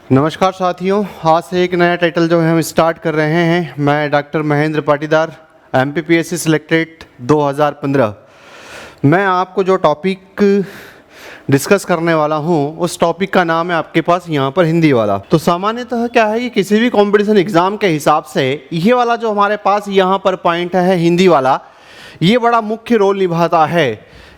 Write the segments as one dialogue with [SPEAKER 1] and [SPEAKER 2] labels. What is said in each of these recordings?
[SPEAKER 1] नमस्कार साथियों, आज से एक नया टाइटल जो है हम स्टार्ट कर रहे हैं। मैं doctor Mahendra Patidar, MPPSC selected 2015। मैं आपको जो टॉपिक डिस्कस करने वाला हूं उस टॉपिक का नाम है आपके पास यहाँ पर हिंदी वाला। तो सामान्यतः क्या है कि किसी भी कंपटीशन एग्ज़ाम के हिसाब से ये वाला जो हमारे पास यहाँ पर पॉइंट है हिंदी वाला, ये बड़ा मुख्य रोल निभाता है।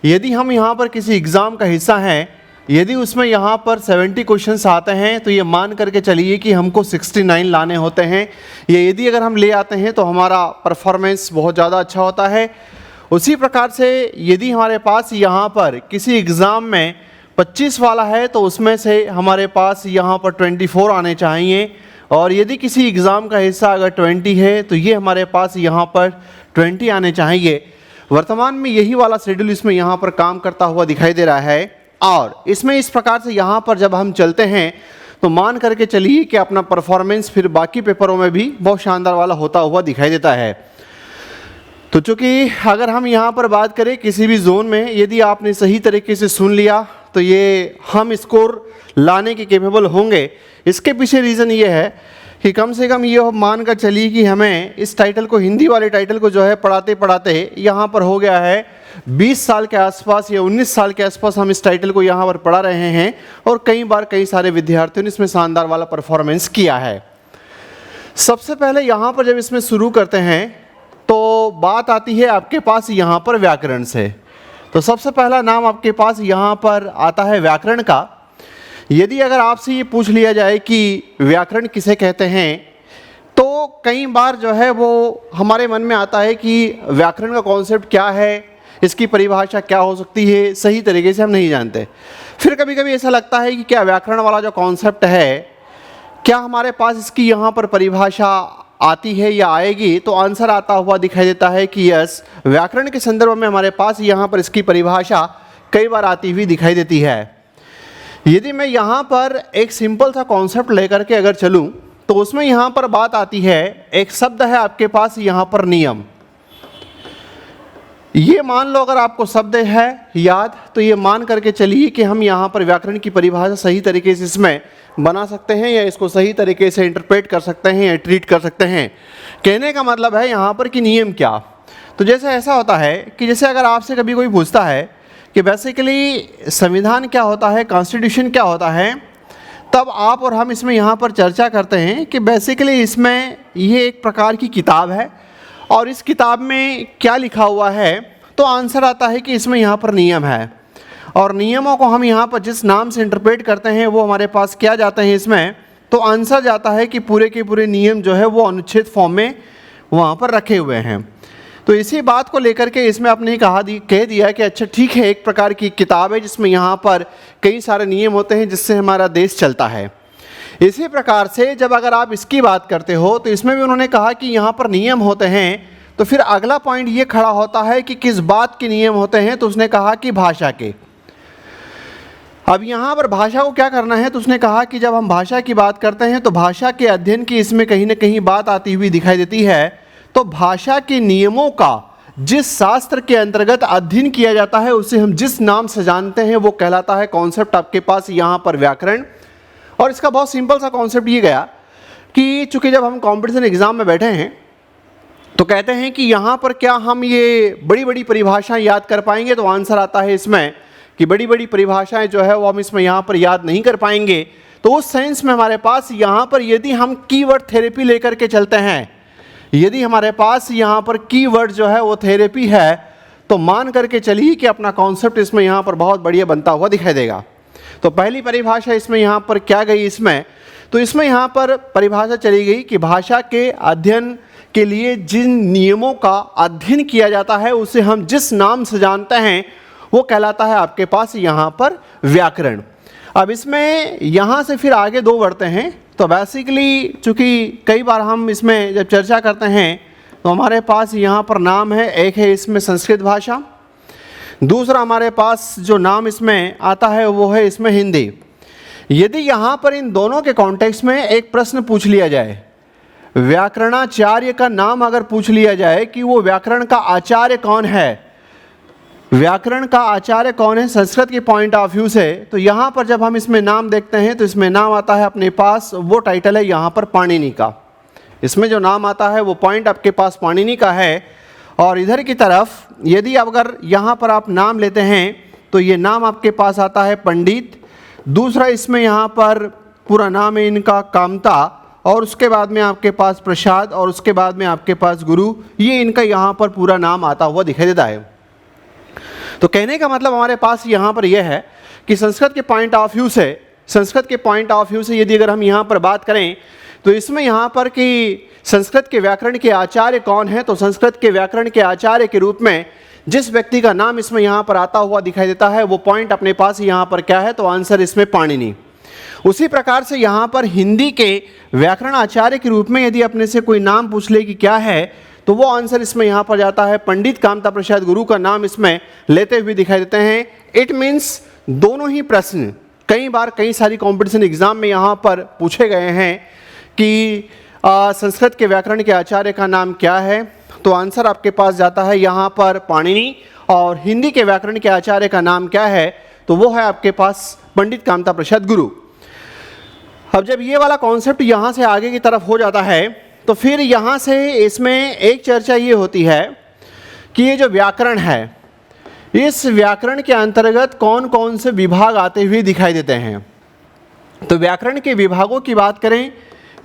[SPEAKER 1] यदि हम यहाँ पर किसी एग्ज़ाम का हिस्सा हैं, यदि उसमें यहाँ पर 70 क्वेश्चंस आते हैं तो ये मान करके चलिए कि हमको 69 लाने होते हैं। ये यदि अगर हम ले आते हैं तो हमारा परफॉर्मेंस बहुत ज़्यादा अच्छा होता है। उसी प्रकार से यदि हमारे पास यहाँ पर किसी एग्ज़ाम में 25 वाला है तो उसमें से हमारे पास यहाँ पर 24 आने चाहिए, और यदि किसी एग्ज़ाम का हिस्सा अगर 20 है तो ये हमारे पास यहाँ पर 20 आने चाहिए। वर्तमान में यही वाला शेड्यूल इसमें यहाँ पर काम करता हुआ दिखाई दे रहा है, और इसमें इस प्रकार से यहाँ पर जब हम चलते हैं तो मान करके चलिए कि अपना परफॉर्मेंस फिर बाकी पेपरों में भी बहुत शानदार वाला होता हुआ दिखाई देता है। तो चूँकि अगर हम यहाँ पर बात करें किसी भी जोन में, यदि आपने सही तरीके से सुन लिया तो ये हम स्कोर लाने के कैपेबल होंगे। इसके पीछे रीज़न ये है कि कम से कम ये मान कर चलिए कि हमें इस टाइटल को, हिंदी वाले टाइटल को जो है पढ़ाते पढ़ाते यहाँ पर हो गया है 20 साल के आसपास या 19 साल के आसपास हम इस टाइटल को यहाँ पर पढ़ा रहे हैं, और कई बार कई सारे विद्यार्थियों ने इसमें शानदार वाला परफॉर्मेंस किया है। सबसे पहले यहाँ पर जब इसमें शुरू करते हैं तो बात आती है आपके पास यहाँ पर व्याकरण से। तो सबसे पहला नाम आपके पास यहाँ पर आता है व्याकरण का। यदि अगर आपसे ये पूछ लिया जाए कि व्याकरण किसे कहते हैं, तो कई बार जो है वो हमारे मन में आता है कि व्याकरण का कॉन्सेप्ट क्या है, इसकी परिभाषा क्या हो सकती है, सही तरीके से हम नहीं जानते। फिर कभी कभी ऐसा लगता है कि क्या व्याकरण वाला जो कॉन्सेप्ट है, क्या हमारे पास इसकी यहाँ पर परिभाषा आती है या आएगी, तो आंसर आता हुआ दिखाई देता है कि यस, व्याकरण के संदर्भ में हमारे पास यहाँ पर इसकी परिभाषा कई बार आती हुई दिखाई देती है। यदि मैं यहाँ पर एक सिंपल सा कॉन्सेप्ट लेकर के अगर चलूँ तो उसमें यहाँ पर बात आती है, एक शब्द है आपके पास यहाँ पर नियम। ये मान लो अगर आपको शब्द है याद, तो ये मान करके चलिए कि हम यहाँ पर व्याकरण की परिभाषा सही तरीके से इसमें बना सकते हैं, या इसको सही तरीके से इंटरप्रेट कर सकते हैं या ट्रीट कर सकते हैं। कहने का मतलब है यहाँ पर कि नियम क्या। तो जैसे ऐसा होता है कि जैसे अगर आपसे कभी कोई पूछता है कि बेसिकली संविधान क्या होता है, कॉन्स्टिट्यूशन क्या होता है, तब आप और हम इसमें यहाँ पर चर्चा करते हैं कि बेसिकली इसमें ये एक प्रकार की किताब है, और इस किताब में क्या लिखा हुआ है, तो आंसर आता है कि इसमें यहाँ पर नियम है, और नियमों को हम यहाँ पर जिस नाम से इंटरप्रेट करते हैं वो हमारे पास क्या जाते हैं इसमें, तो आंसर जाता है कि पूरे के पूरे नियम जो है वो अनुच्छेद फॉर्म में वहाँ पर रखे हुए हैं। तो इसी बात को लेकर के इसमें आपने कह दिया कि अच्छा ठीक है, एक प्रकार की किताब है जिसमें यहाँ पर कई सारे नियम होते हैं जिससे हमारा देश चलता है। इसी प्रकार से जब अगर आप इसकी बात करते हो तो इसमें भी उन्होंने कहा कि यहाँ पर नियम होते हैं, तो फिर अगला पॉइंट ये खड़ा होता है कि किस बात के नियम होते हैं, तो उसने कहा कि भाषा के। अब यहाँ पर भाषा को क्या करना है, तो उसने कहा कि जब हम भाषा की बात करते हैं तो भाषा के अध्ययन की इसमें कहीं ना कहीं बात आती हुई दिखाई देती है। तो भाषा के नियमों का जिस शास्त्र के अंतर्गत अध्ययन किया जाता है उसे हम जिस नाम से जानते हैं वो कहलाता है कॉन्सेप्ट आपके पास यहाँ पर व्याकरण। और इसका बहुत सिंपल सा कॉन्सेप्ट ये गया कि चूंकि जब हम कॉम्पिटिशन एग्जाम में बैठे हैं तो कहते हैं कि यहाँ पर क्या हम ये बड़ी बड़ी परिभाषाएं याद कर पाएंगे, तो आंसर आता है इसमें कि बड़ी बड़ी परिभाषाएं जो है वो हम इसमें यहाँ पर याद नहीं कर पाएंगे। तो उस सेंस में हमारे पास यहाँ पर यदि हम कीवर्ड थेरेपी लेकर के चलते हैं, यदि हमारे पास यहाँ पर कीवर्ड जो है वो थेरेपी है, तो मान करके चलिए कि अपना कॉन्सेप्ट इसमें यहाँ पर बहुत बढ़िया बनता हुआ दिखाई देगा। तो पहली परिभाषा इसमें यहाँ पर क्या गई इसमें, तो इसमें यहाँ पर परिभाषा चली गई कि भाषा के अध्ययन के लिए जिन नियमों का अध्ययन किया जाता है उसे हम जिस नाम से जानते हैं वो कहलाता है आपके पास यहाँ पर व्याकरण। अब इसमें यहाँ से फिर आगे दो बढ़ते हैं। तो बेसिकली चूँकि कई बार हम इसमें जब चर्चा करते हैं तो हमारे पास यहाँ पर नाम है, एक है इसमें संस्कृत भाषा, दूसरा हमारे पास जो नाम इसमें आता है वो है इसमें हिंदी। यदि यहाँ पर इन दोनों के कॉन्टेक्स्ट में एक प्रश्न पूछ लिया जाए, व्याकरणाचार्य का नाम अगर पूछ लिया जाए कि वो व्याकरण का आचार्य कौन है, व्याकरण का आचार्य कौन है संस्कृत के पॉइंट ऑफ व्यू से? तो यहाँ पर जब हम इसमें नाम देखते हैं तो इसमें नाम आता है अपने पास, वो टाइटल है यहाँ पर पाणिनि का। इसमें जो नाम आता है वो पॉइंट आपके पास पाणिनि का है। और इधर की तरफ यदि अगर यहाँ पर आप नाम लेते हैं तो ये नाम आपके पास आता है पंडित। दूसरा इसमें यहाँ पर पूरा नाम है इनका कामता, और उसके बाद में आपके पास प्रसाद, और उसके बाद में आपके पास गुरु। ये इनका यहाँ पर पूरा नाम आता हुआ दिखाई देता है। तो कहने का मतलब हमारे पास यहाँ पर यह है कि संस्कृत के पॉइंट ऑफ व्यू से यदि अगर हम यहाँ पर बात करें तो इसमें यहाँ पर कि संस्कृत के व्याकरण के आचार्य कौन है, तो संस्कृत के व्याकरण के आचार्य के रूप में जिस व्यक्ति का नाम इसमें यहाँ पर आता हुआ दिखाई देता है वो पॉइंट अपने पास यहाँ पर क्या है, तो आंसर इसमें पाणिनि। उसी प्रकार से यहाँ पर हिंदी के व्याकरण आचार्य के रूप में यदि अपने से कोई नाम पूछ ले कि क्या है, तो वो आंसर इसमें यहाँ पर जाता है पंडित कामता प्रसाद गुरु का नाम इसमें लेते हुए दिखाई देते हैं। इट मीन्स दोनों ही प्रश्न कई बार कई सारी कॉम्पिटिशन एग्जाम में यहाँ पर पूछे गए हैं कि संस्कृत के व्याकरण के आचार्य का नाम क्या है, तो आंसर आपके पास जाता है यहाँ पर पाणिनि। और हिंदी के व्याकरण के आचार्य का नाम क्या है, तो वो है आपके पास पंडित कामता प्रसाद गुरु। अब जब ये वाला कॉन्सेप्ट यहाँ से आगे की तरफ हो जाता है तो फिर यहाँ से इसमें एक चर्चा ये होती है कि ये जो व्याकरण है, इस व्याकरण के अंतर्गत कौन कौन से विभाग आते हुए दिखाई देते हैं। तो व्याकरण के विभागों की बात करें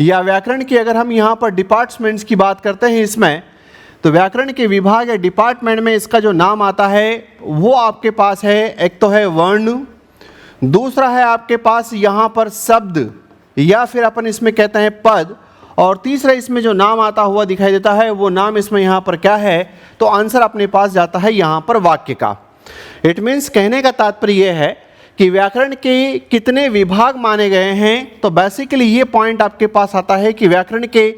[SPEAKER 1] या व्याकरण की अगर हम यहाँ पर डिपार्टमेंट्स की बात करते हैं इसमें, तो व्याकरण के विभाग या डिपार्टमेंट में इसका जो नाम आता है वो आपके पास है, एक तो है वर्ण, दूसरा है आपके पास यहाँ पर शब्द या फिर अपन इसमें कहते हैं पद, और तीसरा इसमें जो नाम आता हुआ दिखाई देता है वो नाम इसमें यहाँ पर क्या है, तो आंसर अपने पास जाता है यहाँ पर वाक्य का। इट मीन्स कहने का तात्पर्य यह है कि व्याकरण के कितने विभाग माने गए हैं, तो बेसिकली ये पॉइंट आपके पास आता है कि व्याकरण के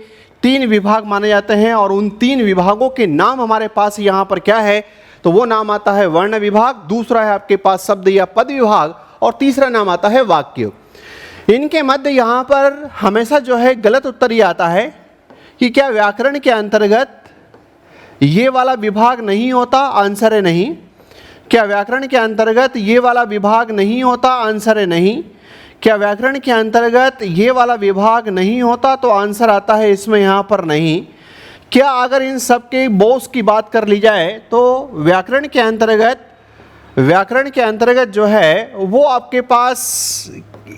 [SPEAKER 1] 3 विभाग माने जाते हैं, और उन 3 विभागों के नाम हमारे पास यहाँ पर क्या है, तो वो नाम आता है वर्ण विभाग, दूसरा है आपके पास शब्द या पद विभाग, और तीसरा नाम आता है वाक्य। इनके मध्य यहाँ पर हमेशा जो है गलत उत्तर ये आता है कि क्या व्याकरण के अंतर्गत ये वाला विभाग नहीं होता, आंसर है नहीं। क्या व्याकरण के अंतर्गत ये वाला विभाग नहीं होता, आंसर है नहीं। क्या व्याकरण के अंतर्गत ये वाला विभाग नहीं होता, तो आंसर आता है इसमें यहाँ पर नहीं। क्या अगर इन सब के बोस की बात कर ली जाए तो व्याकरण के अंतर्गत जो है वो आपके पास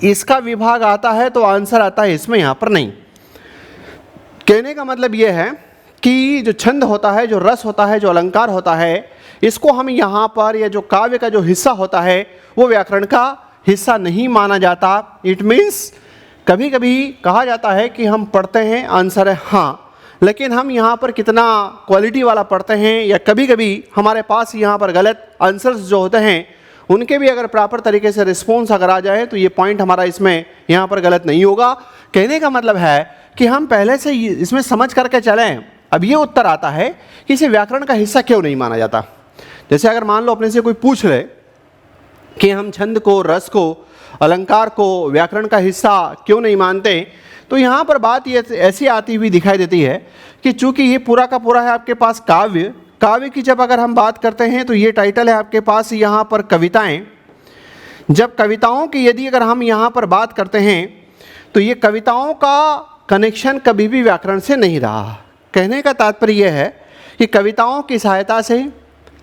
[SPEAKER 1] इसका विभाग आता है, तो आंसर आता है इसमें यहाँ पर नहीं। कहने का मतलब ये है कि जो छंद होता है, जो रस होता है, जो अलंकार होता है, इसको हम यहाँ पर या जो काव्य का जो हिस्सा होता है वो व्याकरण का हिस्सा नहीं माना जाता। इट मीन्स कभी कभी कहा जाता है कि हम पढ़ते हैं, आंसर है हाँ, लेकिन हम यहाँ पर कितना क्वालिटी वाला पढ़ते हैं, या कभी कभी हमारे पास यहाँ पर गलत आंसर्स जो होते हैं उनके भी अगर प्रॉपर तरीके से रिस्पॉन्स अगर आ जाए तो ये पॉइंट हमारा इसमें यहाँ पर गलत नहीं होगा। कहने का मतलब है कि हम पहले से इसमें समझ करके चलें। अब ये उत्तर आता है कि इसे व्याकरण का हिस्सा क्यों नहीं माना जाता। जैसे अगर मान लो अपने से कोई पूछ ले कि हम छंद को, रस को, अलंकार को व्याकरण का हिस्सा क्यों नहीं मानते, तो यहाँ पर बात ये ऐसी आती हुई दिखाई देती है कि चूंकि ये पूरा का पूरा है आपके पास काव्य की जब अगर हम बात करते हैं तो ये टाइटल है आपके पास यहाँ पर कविताएं। जब कविताओं की यदि अगर हम यहाँ पर बात करते हैं तो ये कविताओं का कनेक्शन कभी भी व्याकरण से नहीं रहा। कहने का तात्पर्य यह है कि कविताओं की सहायता से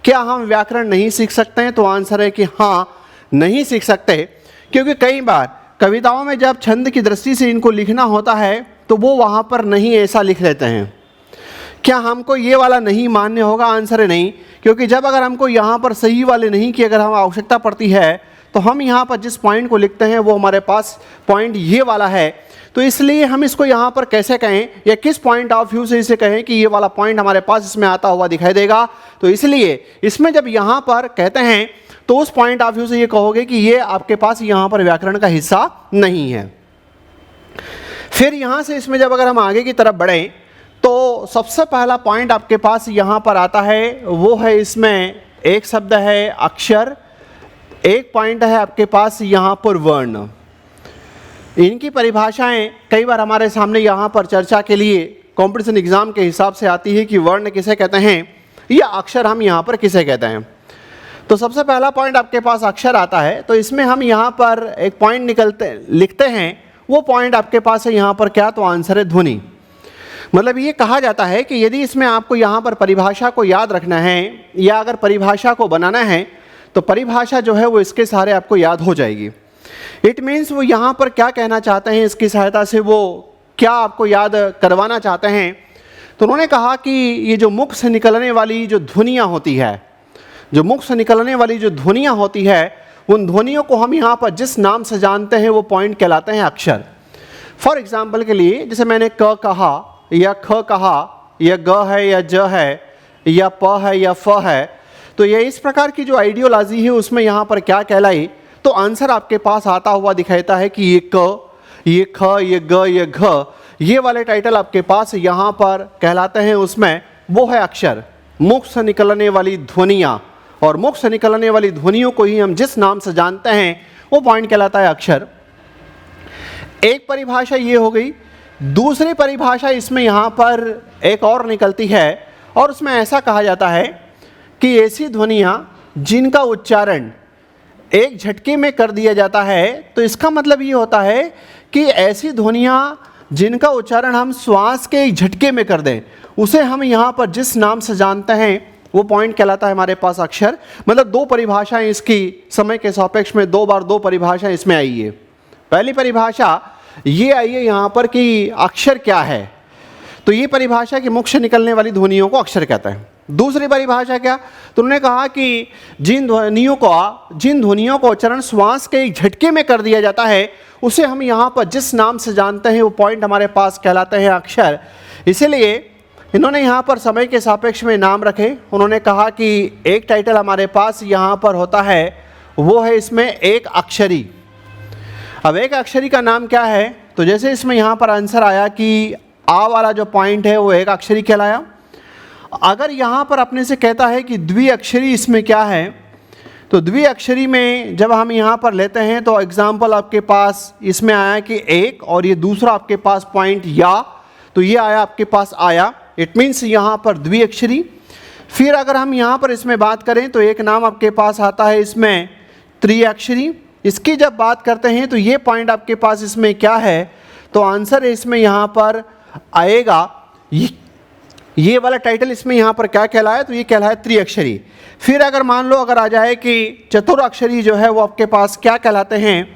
[SPEAKER 1] क्या हम व्याकरण नहीं सीख सकते हैं, तो आंसर है कि हाँ, नहीं सीख सकते, क्योंकि कई बार कविताओं में जब छंद की दृष्टि से इनको लिखना होता है तो वो वहाँ पर नहीं ऐसा लिख लेते हैं। क्या हमको ये वाला नहीं मान्य होगा, आंसर है नहीं, क्योंकि जब अगर हमको यहाँ पर सही वाले नहीं की अगर हम आवश्यकता पड़ती है तो हम यहाँ पर जिस पॉइंट को लिखते हैं वो हमारे पास पॉइंट ये वाला है, तो इसलिए हम इसको यहाँ पर कैसे कहें या किस पॉइंट ऑफ व्यू से इसे कहें कि ये वाला पॉइंट हमारे पास इसमें आता हुआ दिखाई देगा। तो इसलिए इसमें जब यहाँ पर कहते हैं तो उस पॉइंट ऑफ व्यू से ये कहोगे कि ये आपके पास यहाँ पर व्याकरण का हिस्सा नहीं है। फिर यहाँ से इसमें जब अगर हम आगे की तरफ बढ़ें तो सबसे पहला पॉइंट आपके पास यहाँ पर आता है, वो है इसमें एक शब्द है अक्षर, एक पॉइंट है आपके पास यहाँ पर वर्ण। इनकी परिभाषाएं कई बार हमारे सामने यहाँ पर चर्चा के लिए कंपटीशन एग्जाम के हिसाब से आती है कि वर्ण किसे कहते हैं या अक्षर हम यहाँ पर किसे कहते हैं। तो सबसे पहला पॉइंट आपके पास अक्षर आता है, तो इसमें हम यहाँ पर एक पॉइंट लिखते हैं, वो पॉइंट आपके पास है यहाँ पर क्या, तो आंसर है ध्वनि। मतलब ये कहा जाता है कि यदि इसमें आपको यहाँ पर परिभाषा को याद रखना है या अगर परिभाषा को बनाना है तो परिभाषा जो है वो इसके सहारे आपको याद हो जाएगी। इट मीन्स वो यहाँ पर क्या कहना चाहते हैं, इसकी सहायता से वो क्या आपको याद करवाना चाहते हैं। तो उन्होंने कहा कि ये जो मुख से निकलने वाली जो ध्वनियाँ होती है, जो मुख से निकलने वाली जो ध्वनियाँ होती है, उन ध्वनियों को हम यहाँ पर जिस नाम से जानते हैं वो पॉइंट कहलाते हैं अक्षर। फॉर एग्जाम्पल के लिए जैसे मैंने क कहा या ख कहा या ग है या ज है या प है या फ है, तो ये इस प्रकार की जो आइडियोलॉजी है उसमें यहाँ पर क्या कहलाई, तो आंसर आपके पास आता हुआ दिखाता है कि ये क, ये ख, ये ग, ये घ, ये वाले टाइटल आपके पास यहाँ पर कहलाते हैं, उसमें वो है अक्षर, मुख से निकलने वाली ध्वनियाँ। और मुख से निकलने वाली ध्वनियों को ही हम जिस नाम से जानते हैं वो पॉइंट कहलाता है अक्षर। एक परिभाषा ये हो गई। दूसरी परिभाषा इसमें यहाँ पर एक और निकलती है और उसमें ऐसा कहा जाता है कि ऐसी ध्वनियाँ जिनका उच्चारण एक झटके में कर दिया जाता है, तो इसका मतलब ये होता है कि ऐसी ध्वनियाँ जिनका उच्चारण हम श्वास के एक झटके में कर दें, उसे हम यहाँ पर जिस नाम से जानते हैं वो पॉइंट कहलाता है हमारे पास अक्षर। मतलब दो परिभाषाएं इसकी समय के सापेक्ष में दो परिभाषाएं इसमें आई है। पहली परिभाषा ये आई है यहाँ पर कि अक्षर क्या है, तो ये परिभाषा कि मुख से निकलने वाली ध्वनियों को अक्षर कहते हैं। दूसरी परिभाषा क्या, तो उन्होंने कहा कि जिन ध्वनियों को उच्चारण श्वास के एक झटके में कर दिया जाता है, उसे हम यहाँ पर जिस नाम से जानते हैं वो पॉइंट हमारे पास कहलाते हैं अक्षर। इसीलिए इन्होंने यहाँ पर समय के सापेक्ष में नाम रखे। उन्होंने कहा कि एक टाइटल हमारे पास यहाँ पर होता है, वो है इसमें एक अक्षरी। अब एक अक्षरी का नाम क्या है, तो जैसे इसमें यहाँ पर आंसर आया कि आ वाला जो पॉइंट है वो एक अक्षरी कहलाया। अगर यहाँ पर अपने से कहता है कि द्विअक्षरी इसमें क्या है, तो द्विअक्षरी में जब हम यहाँ पर लेते हैं तो एग्जाम्पल आपके पास इसमें आया कि एक, और ये दूसरा आपके पास पॉइंट या, तो ये आया आपके पास आया, इट मीन्स यहाँ पर द्विअक्षरी। फिर अगर हम यहाँ पर इसमें बात करें तो एक नाम आपके पास आता है इसमें त्रिअक्षरी। इसकी जब बात करते हैं तो ये पॉइंट आपके पास इसमें क्या है, तो आंसर इसमें यहाँ पर आएगा ये वाला टाइटल इसमें यहाँ पर क्या कहलाया, तो ये कहलाया त्रिअक्षरी। फिर अगर मान लो अगर आ जाए कि चतुराक्षरी जो है वो आपके पास क्या कहलाते हैं,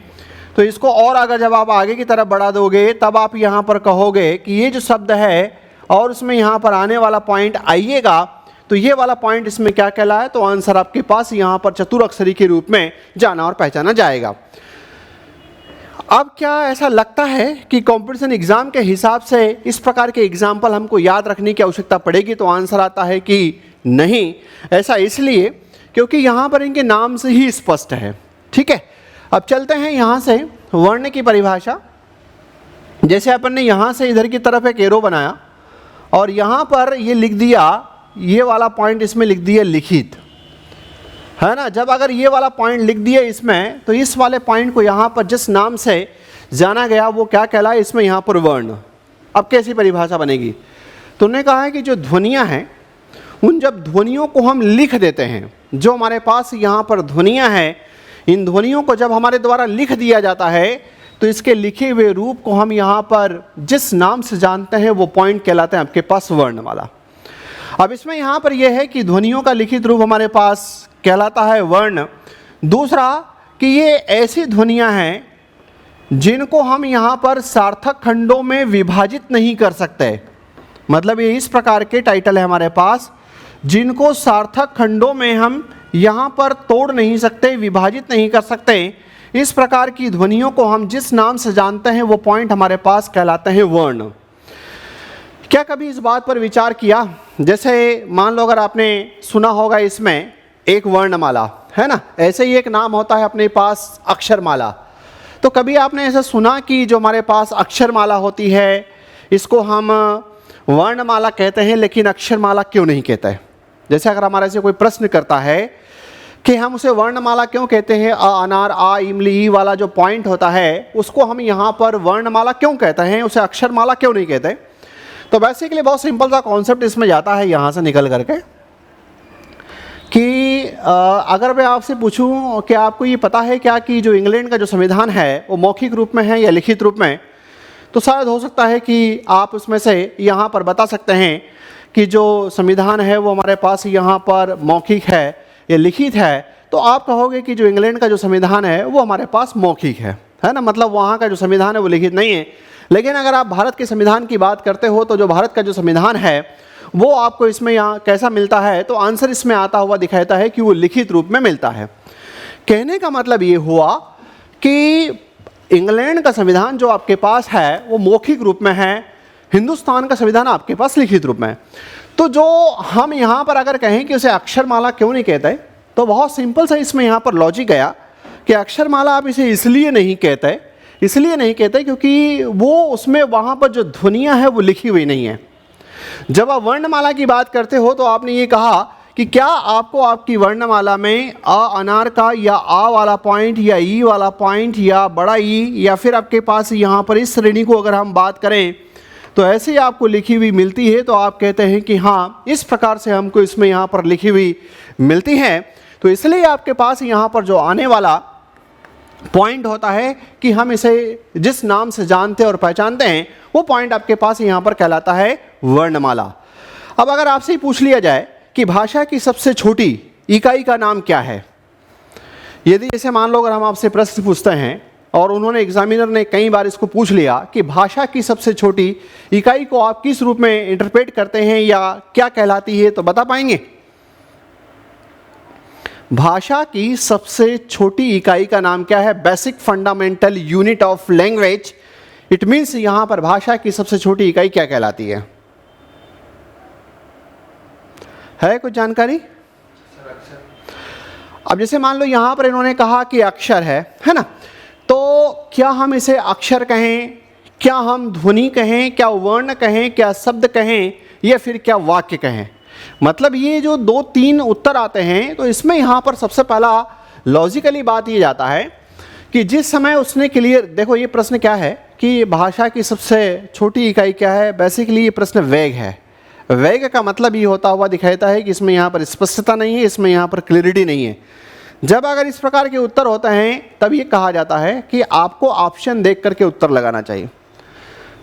[SPEAKER 1] तो इसको और अगर जब आप आगे की तरफ बढ़ा दोगे तब आप यहाँ पर कहोगे कि ये जो शब्द है और उसमें यहाँ पर आने वाला पॉइंट आइएगा, तो ये वाला पॉइंट इसमें क्या कहलाया, तो आंसर आपके पास यहाँ पर चतुराक्षरी के रूप में जाना और पहचाना जाएगा। अब क्या ऐसा लगता है कि कंपटीशन एग्जाम के हिसाब से इस प्रकार के एग्जाम्पल हमको याद रखने की आवश्यकता पड़ेगी, तो आंसर आता है कि नहीं। ऐसा इसलिए क्योंकि यहाँ पर इनके नाम से ही स्पष्ट है। ठीक है, अब चलते हैं यहाँ से वर्ण की परिभाषा। जैसे अपन ने यहाँ से इधर की तरफ एक एरो बनाया और यहाँ पर ये लिख दिया, ये वाला पॉइंट इसमें लिख दिया लिखित, है ना। जब अगर ये वाला पॉइंट लिख दिया इसमें, तो इस वाले पॉइंट को यहाँ पर जिस नाम से जाना गया वो क्या कहलाए, इसमें यहाँ पर वर्ण। अब कैसी परिभाषा बनेगी, तो उन्होंने कहा है कि जो ध्वनियाँ हैं उन जब ध्वनियों को हम लिख देते हैं, जो हमारे पास यहाँ पर ध्वनियाँ हैं, इन ध्वनियों को जब हमारे द्वारा लिख दिया जाता है तो इसके लिखे हुए रूप को हम यहाँ पर जिस नाम से जानते हैं वो पॉइंट कहलाते हैं आपके पास वर्ण वाला। अब इसमें यहाँ पर यह है कि ध्वनियों का लिखित रूप हमारे पास कहलाता है वर्ण। दूसरा कि ये ऐसी ध्वनियाँ हैं जिनको हम यहाँ पर सार्थक खंडों में विभाजित नहीं कर सकते। मतलब ये इस प्रकार के टाइटल है हमारे पास जिनको सार्थक खंडों में हम यहाँ पर तोड़ नहीं सकते, विभाजित नहीं कर सकते। इस प्रकार की ध्वनियों को हम जिस नाम से जानते हैं वो पॉइंट हमारे पास कहलाते हैं वर्ण। क्या कभी इस बात पर विचार किया, जैसे मान लो अगर आपने सुना होगा इसमें एक वर्णमाला है ना, ऐसे ही एक नाम होता है अपने पास अक्षरमाला। तो कभी आपने ऐसा सुना कि जो हमारे पास अक्षरमाला होती है इसको हम वर्णमाला कहते हैं लेकिन अक्षरमाला क्यों नहीं कहते हैं? जैसे अगर हमारे से कोई प्रश्न करता है कि हम उसे वर्णमाला क्यों कहते हैं, अ अनार आ इमली ई वाला जो पॉइंट होता है उसको हम यहाँ पर वर्णमाला क्यों कहते हैं, उसे अक्षरमाला क्यों नहीं कहते? तो बेसिकली बहुत सिंपल सा कॉन्सेप्ट इसमें जाता है यहाँ से निकल करके कि अगर मैं आपसे पूछूं कि आपको ये पता है क्या कि जो इंग्लैंड का जो संविधान है वो मौखिक रूप में है या लिखित रूप में, तो शायद हो सकता है कि आप उसमें से यहाँ पर बता सकते हैं कि जो संविधान है वो हमारे पास यहाँ पर मौखिक है या लिखित है। तो आप कहोगे कि जो इंग्लैंड का जो संविधान है वो हमारे पास मौखिक है ना, मतलब वहाँ का जो संविधान है वो लिखित नहीं है। लेकिन अगर आप भारत के संविधान की बात करते हो तो जो भारत का जो संविधान है वो आपको इसमें यहाँ कैसा मिलता है, तो आंसर इसमें आता हुआ दिखाता है कि वो लिखित रूप में मिलता है। कहने का मतलब ये हुआ कि इंग्लैंड का संविधान जो आपके पास है वो मौखिक रूप में है, हिंदुस्तान का संविधान आपके पास लिखित रूप में है। तो जो हम यहाँ पर अगर कहें कि उसे अक्षरमाला क्यों नहीं कहते, तो बहुत सिंपल सा इसमें यहाँ पर लॉजिक गया कि अक्षरमाला आप इसे इसलिए नहीं कहते क्योंकि वो उसमें वहाँ पर जो ध्वनियाँ हैं वो लिखी हुई नहीं है। जब आप वर्णमाला की बात करते हो तो आपने ये कहा कि क्या आपको आपकी वर्णमाला में अ अनार का या आ वाला पॉइंट या ई वाला पॉइंट या बड़ा ई या फिर आपके पास यहाँ पर इस श्रेणी को अगर हम बात करें तो ऐसे ही आपको लिखी हुई मिलती है, तो आप कहते हैं कि हाँ इस प्रकार से हमको इसमें यहाँ पर लिखी हुई मिलती है। तो इसलिए आपके पास यहाँ पर जो आने वाला पॉइंट होता है कि हम इसे जिस नाम से जानते और पहचानते हैं वो पॉइंट आपके पास यहाँ पर कहलाता है वर्णमाला। अब अगर आपसे ही पूछ लिया जाए कि भाषा की सबसे छोटी इकाई का नाम क्या है, यदि जैसे मान लो अगर हम आपसे प्रश्न पूछते हैं और उन्होंने एग्जामिनर ने कई बार इसको पूछ लिया कि भाषा की सबसे छोटी इकाई को आप किस रूप में इंटरप्रेट करते हैं या क्या कहलाती है, तो बता पाएंगे? भाषा की सबसे छोटी इकाई का नाम क्या है? Basic fundamental unit of language. It means यहां पर भाषा की सबसे छोटी इकाई क्या कहलाती है कुछ जानकारी? अब जैसे मान लो यहां पर इन्होंने कहा कि अक्षर है ना, तो क्या हम इसे अक्षर कहें, क्या हम ध्वनि कहें, क्या वर्ण कहें, क्या शब्द कहें या फिर क्या वाक्य कहें? मतलब ये जो 2-3 उत्तर आते हैं, तो इसमें यहाँ पर सबसे पहला लॉजिकली बात ये जाता है कि जिस समय उसने क्लियर, देखो ये प्रश्न क्या है कि भाषा की सबसे छोटी इकाई क्या है, बेसिकली ये प्रश्न वेग है। वेग का मतलब ये होता हुआ दिखाता है कि इसमें यहाँ पर स्पष्टता नहीं है, इसमें यहाँ पर क्लियरिटी नहीं है। जब अगर इस प्रकार के उत्तर होते हैं तब ये कहा जाता है कि आपको ऑप्शन देख करके उत्तर लगाना चाहिए।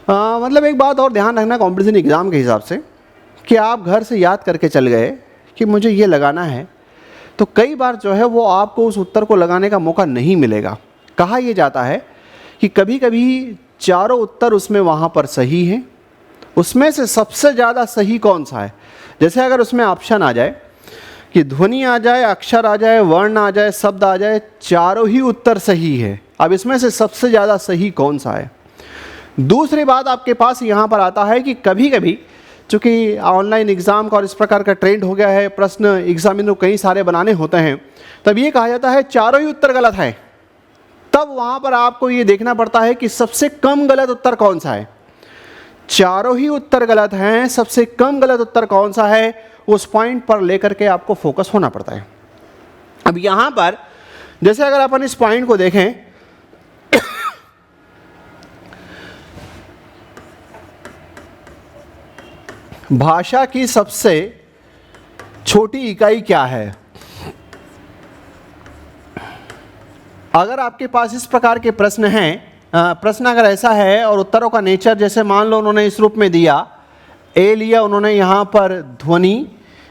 [SPEAKER 1] मतलब एक बात और ध्यान रखना कॉम्पिटिशन एग्ज़ाम के हिसाब से कि आप घर से याद करके चल गए कि मुझे ये लगाना है, तो कई बार जो है वो आपको उस उत्तर को लगाने का मौका नहीं मिलेगा। कहा यह जाता है कि कभी कभी चारों उत्तर उसमें वहाँ पर सही हैं, उसमें से सबसे ज़्यादा सही कौन सा है। जैसे अगर उसमें ऑप्शन आ जाए कि ध्वनि आ जाए, अक्षर आ जाए, वर्ण आ जाए, शब्द आ जाए, चारों ही उत्तर सही है, अब इसमें से सबसे ज़्यादा सही कौन सा है। दूसरी बात आपके पास यहाँ पर आता है कि कभी कभी चूँकि ऑनलाइन एग्ज़ाम का और इस प्रकार का ट्रेंड हो गया है, प्रश्न एग्जामिनर को कई सारे बनाने होते हैं, तब ये कहा जाता है चारों ही उत्तर गलत है। तब वहाँ पर आपको ये देखना पड़ता है कि सबसे कम गलत उत्तर कौन सा है। चारों ही उत्तर गलत हैं, सबसे कम गलत उत्तर कौन सा है, उस पॉइंट पर लेकर के आपको फोकस होना पड़ता है। अब यहाँ पर जैसे अगर अपन इस पॉइंट को देखें भाषा की सबसे छोटी इकाई क्या है, अगर आपके पास इस प्रकार के प्रश्न हैं, प्रश्न अगर ऐसा है और उत्तरों का नेचर जैसे मान लो उन्होंने इस रूप में दिया, ए लिया उन्होंने यहाँ पर ध्वनि,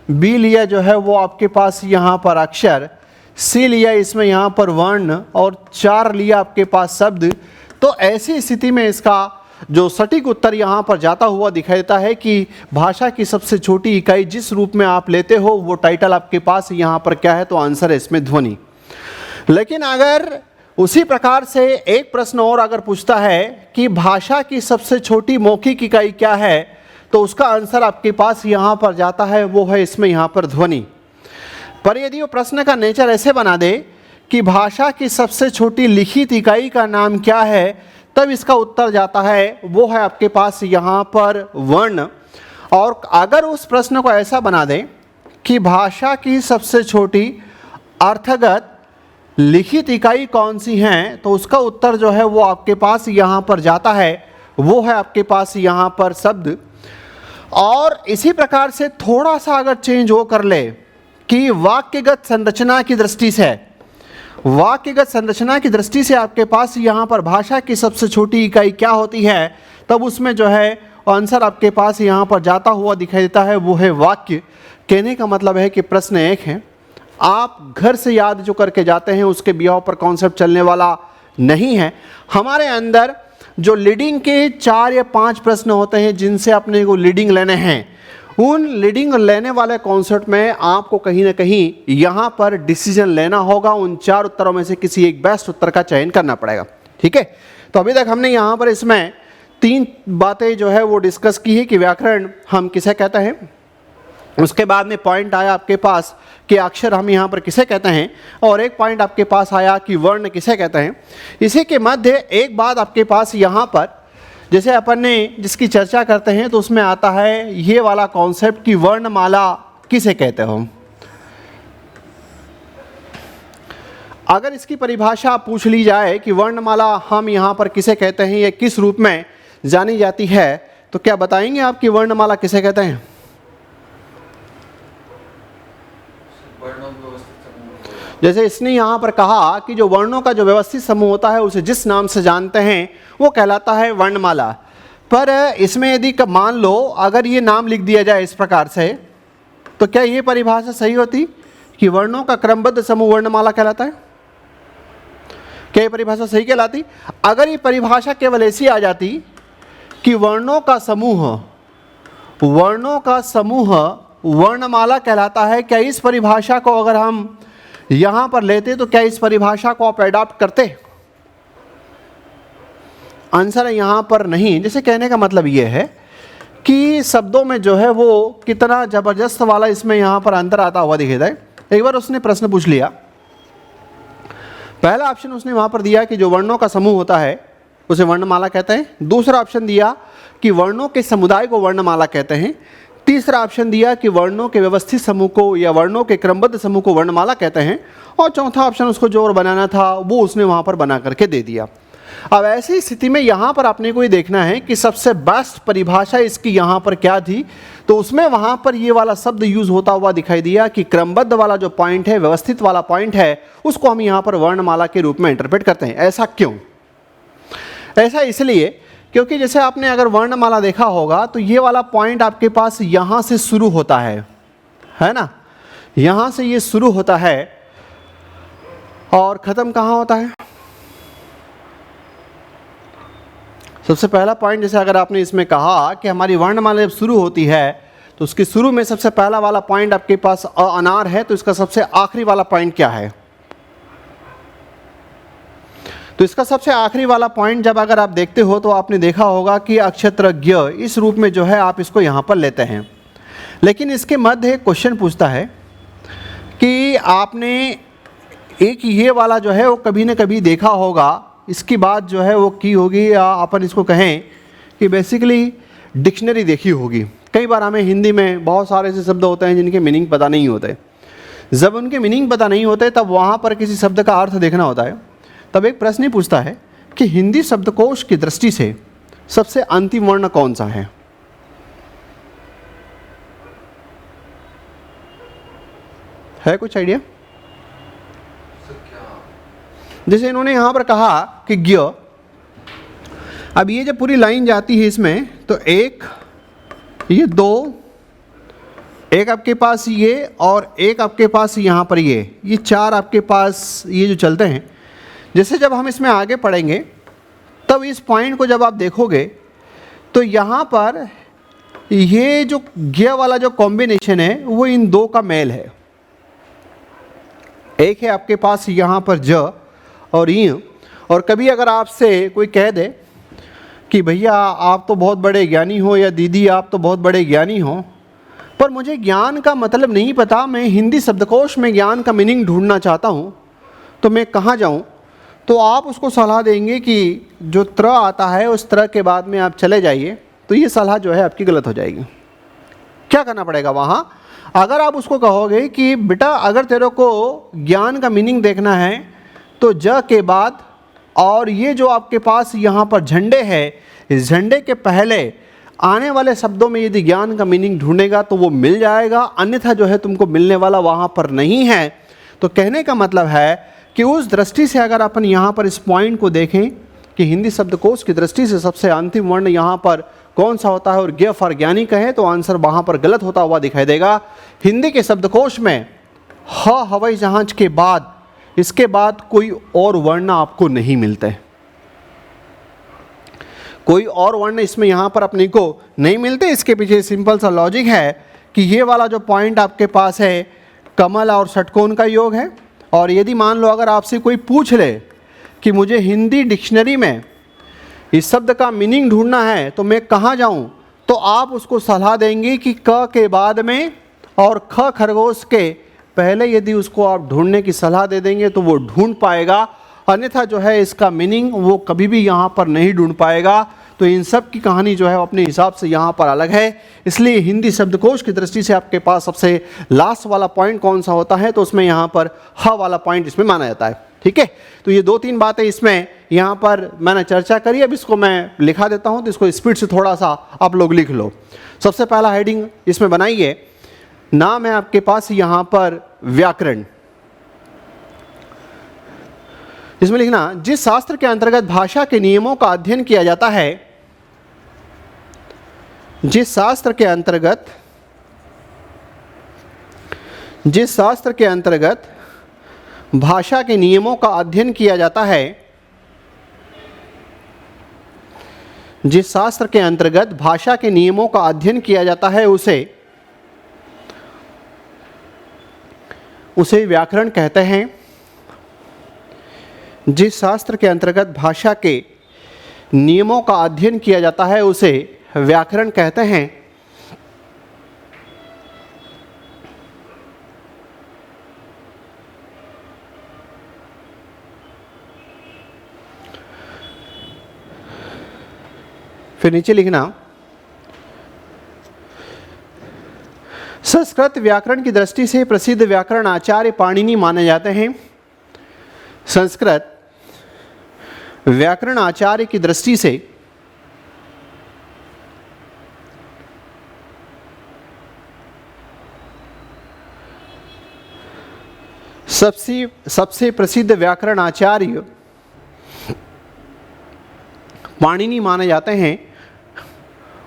[SPEAKER 1] बी लिया जो है वो आपके पास यहाँ पर अक्षर, सी लिया इसमें यहाँ पर वर्ण और 4 लिया आपके पास शब्द, तो ऐसी स्थिति में इसका जो सटीक उत्तर यहाँ पर जाता हुआ दिखाई देता है कि भाषा की सबसे छोटी इकाई जिस रूप में आप लेते हो वो टाइटल आपके पास यहाँ पर क्या है, तो आंसर है इसमें ध्वनि। लेकिन अगर उसी प्रकार से एक प्रश्न और अगर पूछता है कि भाषा की सबसे छोटी मौखिक इकाई क्या है, तो उसका आंसर आपके पास यहाँ पर जाता है, वो है इसमें यहाँ पर ध्वनि। पर यदि वो प्रश्न का नेचर ऐसे बना दे कि भाषा की सबसे छोटी लिखित इकाई का नाम क्या है, तब इसका उत्तर जाता है वो है आपके पास यहाँ पर वर्ण। और अगर उस प्रश्न को ऐसा बना दें कि भाषा की सबसे छोटी अर्थगत लिखित इकाई कौन सी हैं, तो उसका उत्तर जो है वो आपके पास यहाँ पर जाता है, वो है आपके पास यहाँ पर शब्द। और इसी प्रकार से थोड़ा सा अगर चेंज वो कर ले कि वाक्यगत संरचना की दृष्टि से, वाक्यगत संरचना की दृष्टि से आपके पास यहाँ पर भाषा की सबसे छोटी इकाई क्या होती है, तब उसमें जो है आंसर आपके पास यहाँ पर जाता हुआ दिखाई देता है, वो है वाक्य। कहने का मतलब है कि प्रश्न एक है, आप घर से याद जो करके जाते हैं उसके बिहाव पर कॉन्सेप्ट चलने वाला नहीं है। हमारे अंदर जो लीडिंग के 4 या 5 प्रश्न होते हैं जिनसे अपने को लीडिंग लेने हैं, उन लीडिंग लेने वाले कॉन्सेप्ट में आपको कहीं ना कहीं यहाँ पर डिसीजन लेना होगा। उन 4 उत्तरों में से किसी एक बेस्ट उत्तर का चयन करना पड़ेगा। ठीक है, तो अभी तक हमने यहाँ पर इसमें 3 बातें जो है वो डिस्कस की है कि व्याकरण हम किसे कहते हैं, उसके बाद में पॉइंट आया आपके पास कि अक्षर हम यहाँ पर किसे कहते हैं, और एक पॉइंट आपके पास आया कि वर्ण किसे कहते हैं। इसी के मध्य एक बात आपके पास यहाँ पर, जैसे अपन ने जिसकी चर्चा करते हैं तो उसमें आता है ये वाला कॉन्सेप्ट कि वर्णमाला किसे कहते हो। अगर इसकी परिभाषा पूछ ली जाए कि वर्णमाला हम यहाँ पर किसे कहते हैं या किस रूप में जानी जाती है, तो क्या बताएंगे आप कि वर्णमाला किसे कहते हैं? जैसे इसने यहाँ पर कहा कि जो वर्णों का जो व्यवस्थित समूह होता है उसे जिस नाम से जानते हैं वो कहलाता है वर्णमाला। पर इसमें यदि मान लो अगर ये नाम लिख दिया जाए इस प्रकार से, तो क्या ये परिभाषा सही होती कि वर्णों का क्रमबद्ध समूह वर्णमाला कहलाता है? क्या ये परिभाषा सही कहलाती? अगर ये परिभाषा केवल ऐसी आ जाती कि वर्णों का समूह वर्णमाला कहलाता है, क्या इस परिभाषा को अगर हम यहाँ पर लेते तो क्या इस परिभाषा को आप एडॉप्ट करते? आंसर है यहाँ पर नहीं। जैसे कहने का मतलब ये है कि शब्दों में जो है वो कितना जबरदस्त वाला इसमें यहाँ पर अंतर आता हुआ दिखेता है। एक बार उसने प्रश्न पूछ लिया, पहला ऑप्शन उसने वहाँ पर दिया कि जो वर्णों का समूह होता है उसे वर्णमाला कहते हैं। दूसरा ऑप्शन दिया कि वर्णों के समुदाय को वर्णमाला कहते हैं। तीसरा ऑप्शन दिया कि वर्णों के व्यवस्थित समूह को या वर्णों के क्रमबद्ध समूह को वर्णमाला कहते हैं। और चौथा ऑप्शन उसको जो और बनाना था वो उसने वहाँ पर बना करके दे दिया। अब ऐसी स्थिति में यहाँ पर आपने को ये देखना है कि सबसे बेस्ट परिभाषा इसकी यहाँ पर क्या थी, तो उसमें वहाँ पर ये वाला शब्द यूज होता हुआ दिखाई दिया कि क्रमबद्ध वाला जो पॉइंट है, व्यवस्थित वाला पॉइंट है, उसको हम यहाँ पर वर्णमाला के रूप में इंटरप्रेट करते हैं। ऐसा क्यों? ऐसा इसलिए क्योंकि जैसे आपने अगर वर्णमाला देखा होगा तो ये वाला पॉइंट आपके पास यहाँ से शुरू होता है ना, यहाँ से ये शुरू होता है और ख़त्म कहाँ होता है? सबसे पहला पॉइंट, जैसे अगर आपने इसमें कहा कि हमारी वर्णमाला जब शुरू होती है तो उसके शुरू में सबसे पहला वाला पॉइंट आपके पास अनार है, तो इसका सबसे आखिरी वाला पॉइंट क्या है? तो इसका सबसे आखिरी वाला पॉइंट जब अगर आप देखते हो तो आपने देखा होगा कि अक्षत्रज्ञ इस रूप में जो है आप इसको यहाँ पर लेते हैं। लेकिन इसके मध्य एक क्वेश्चन पूछता है कि आपने एक ये वाला जो है वो कभी न कभी देखा होगा, इसकी बात जो है वो की होगी, या अपन इसको कहें कि बेसिकली डिक्शनरी देखी होगी। कई बार हमें हिंदी में बहुत सारे ऐसे शब्द होते हैं जिनके मीनिंग पता नहीं होते। जब उनके मीनिंग पता नहीं होते तब वहाँ पर किसी शब्द का अर्थ देखना होता है। तब एक प्रश्न ही पूछता है कि हिंदी शब्दकोश की दृष्टि से सबसे अंतिम वर्ण कौन सा है? कुछ आइडिया? जैसे इन्होंने यहाँ पर कहा कि ज्ञ, अब ये जब पूरी लाइन जाती है इसमें तो एक, ये दो, एक आपके पास ये और एक आपके पास यहाँ पर ये 4 आपके पास ये जो चलते हैं। जैसे जब हम इसमें आगे पढ़ेंगे तब इस पॉइंट को जब आप देखोगे तो यहाँ पर ये जो ज्ञ वाला जो कॉम्बिनेशन है वो इन दो का मेल है। एक है आपके पास यहाँ पर ज और य, और कभी अगर आपसे कोई कह दे कि भैया आप तो बहुत बड़े ज्ञानी हो या दीदी आप तो बहुत बड़े ज्ञानी हो, पर मुझे ज्ञान का मतलब नहीं पता, मैं हिंदी शब्दकोश में ज्ञान का मीनिंग ढूंढना चाहता हूँ, तो मैं कहाँ जाऊँ? तो आप उसको सलाह देंगे कि जो त्र आता है उस त्र के बाद में आप चले जाइए, तो ये सलाह जो है आपकी गलत हो जाएगी। क्या करना पड़ेगा वहाँ? अगर आप उसको कहोगे कि बेटा अगर तेरे को ज्ञान का मीनिंग देखना है तो ज के बाद और ये जो आपके पास यहाँ पर झंडे है, इस झंडे के पहले आने वाले शब्दों में यदि ज्ञान का मीनिंग ढूंढेगा तो वो मिल जाएगा, अन्यथा जो है तुमको मिलने वाला वहाँ पर नहीं है। तो कहने का मतलब है कि उस दृष्टि से अगर अपन यहाँ पर इस पॉइंट को देखें कि हिंदी शब्दकोश की दृष्टि से सबसे अंतिम वर्ण यहाँ पर कौन सा होता है और ज्ञ फॉर ज्ञानी कहे तो आंसर वहाँ पर गलत होता हुआ दिखाई देगा। हिंदी के शब्दकोश में ह हवाई जहाज के बाद इसके बाद कोई और वर्ण आपको नहीं मिलते, कोई और वर्ण इसमें यहाँ पर अपने को नहीं मिलते। इसके पीछे सिंपल सा लॉजिक है कि ये वाला जो पॉइंट आपके पास है कमल और षटकोण का योग है, और यदि मान लो अगर आपसे कोई पूछ ले कि मुझे हिंदी डिक्शनरी में इस शब्द का मीनिंग ढूंढना है तो मैं कहाँ जाऊँ, तो आप उसको सलाह देंगे कि क के बाद में और ख खरगोश के पहले यदि उसको आप ढूंढने की सलाह दे देंगे तो वो ढूंढ पाएगा, अन्यथा जो है इसका मीनिंग वो कभी भी यहाँ पर नहीं ढूंढ पाएगा। तो इन सब की कहानी जो है अपने हिसाब से यहाँ पर अलग है। इसलिए हिंदी शब्दकोश की दृष्टि से आपके पास सबसे लास्ट वाला पॉइंट कौन सा होता है, तो उसमें यहाँ पर ह वाला पॉइंट इसमें माना जाता है। ठीक है, तो ये 2-3 बातें इसमें यहाँ पर मैंने चर्चा करी। अब इसको मैं लिखा देता हूँ, तो इसको स्पीड से थोड़ा सा आप लोग लिख लो। सबसे पहला हेडिंग इसमें बनाइए, नाम है आपके पास यहाँ पर व्याकरण। इसमें लिखना, जिस शास्त्र के अंतर्गत भाषा के नियमों का अध्ययन किया जाता है, जिस शास्त्र के अंतर्गत भाषा के नियमों का अध्ययन किया जाता है, जिस शास्त्र के अंतर्गत भाषा के नियमों का अध्ययन किया जाता है उसे व्याकरण कहते हैं। जिस शास्त्र के अंतर्गत भाषा के नियमों का अध्ययन किया जाता है उसे व्याकरण कहते हैं। फिर नीचे लिखना, संस्कृत व्याकरण की दृष्टि से प्रसिद्ध व्याकरण आचार्य पाणिनि माने जाते हैं। संस्कृत व्याकरण आचार्य की दृष्टि से सबसे प्रसिद्ध व्याकरण आचार्य पाणिनि माने जाते हैं।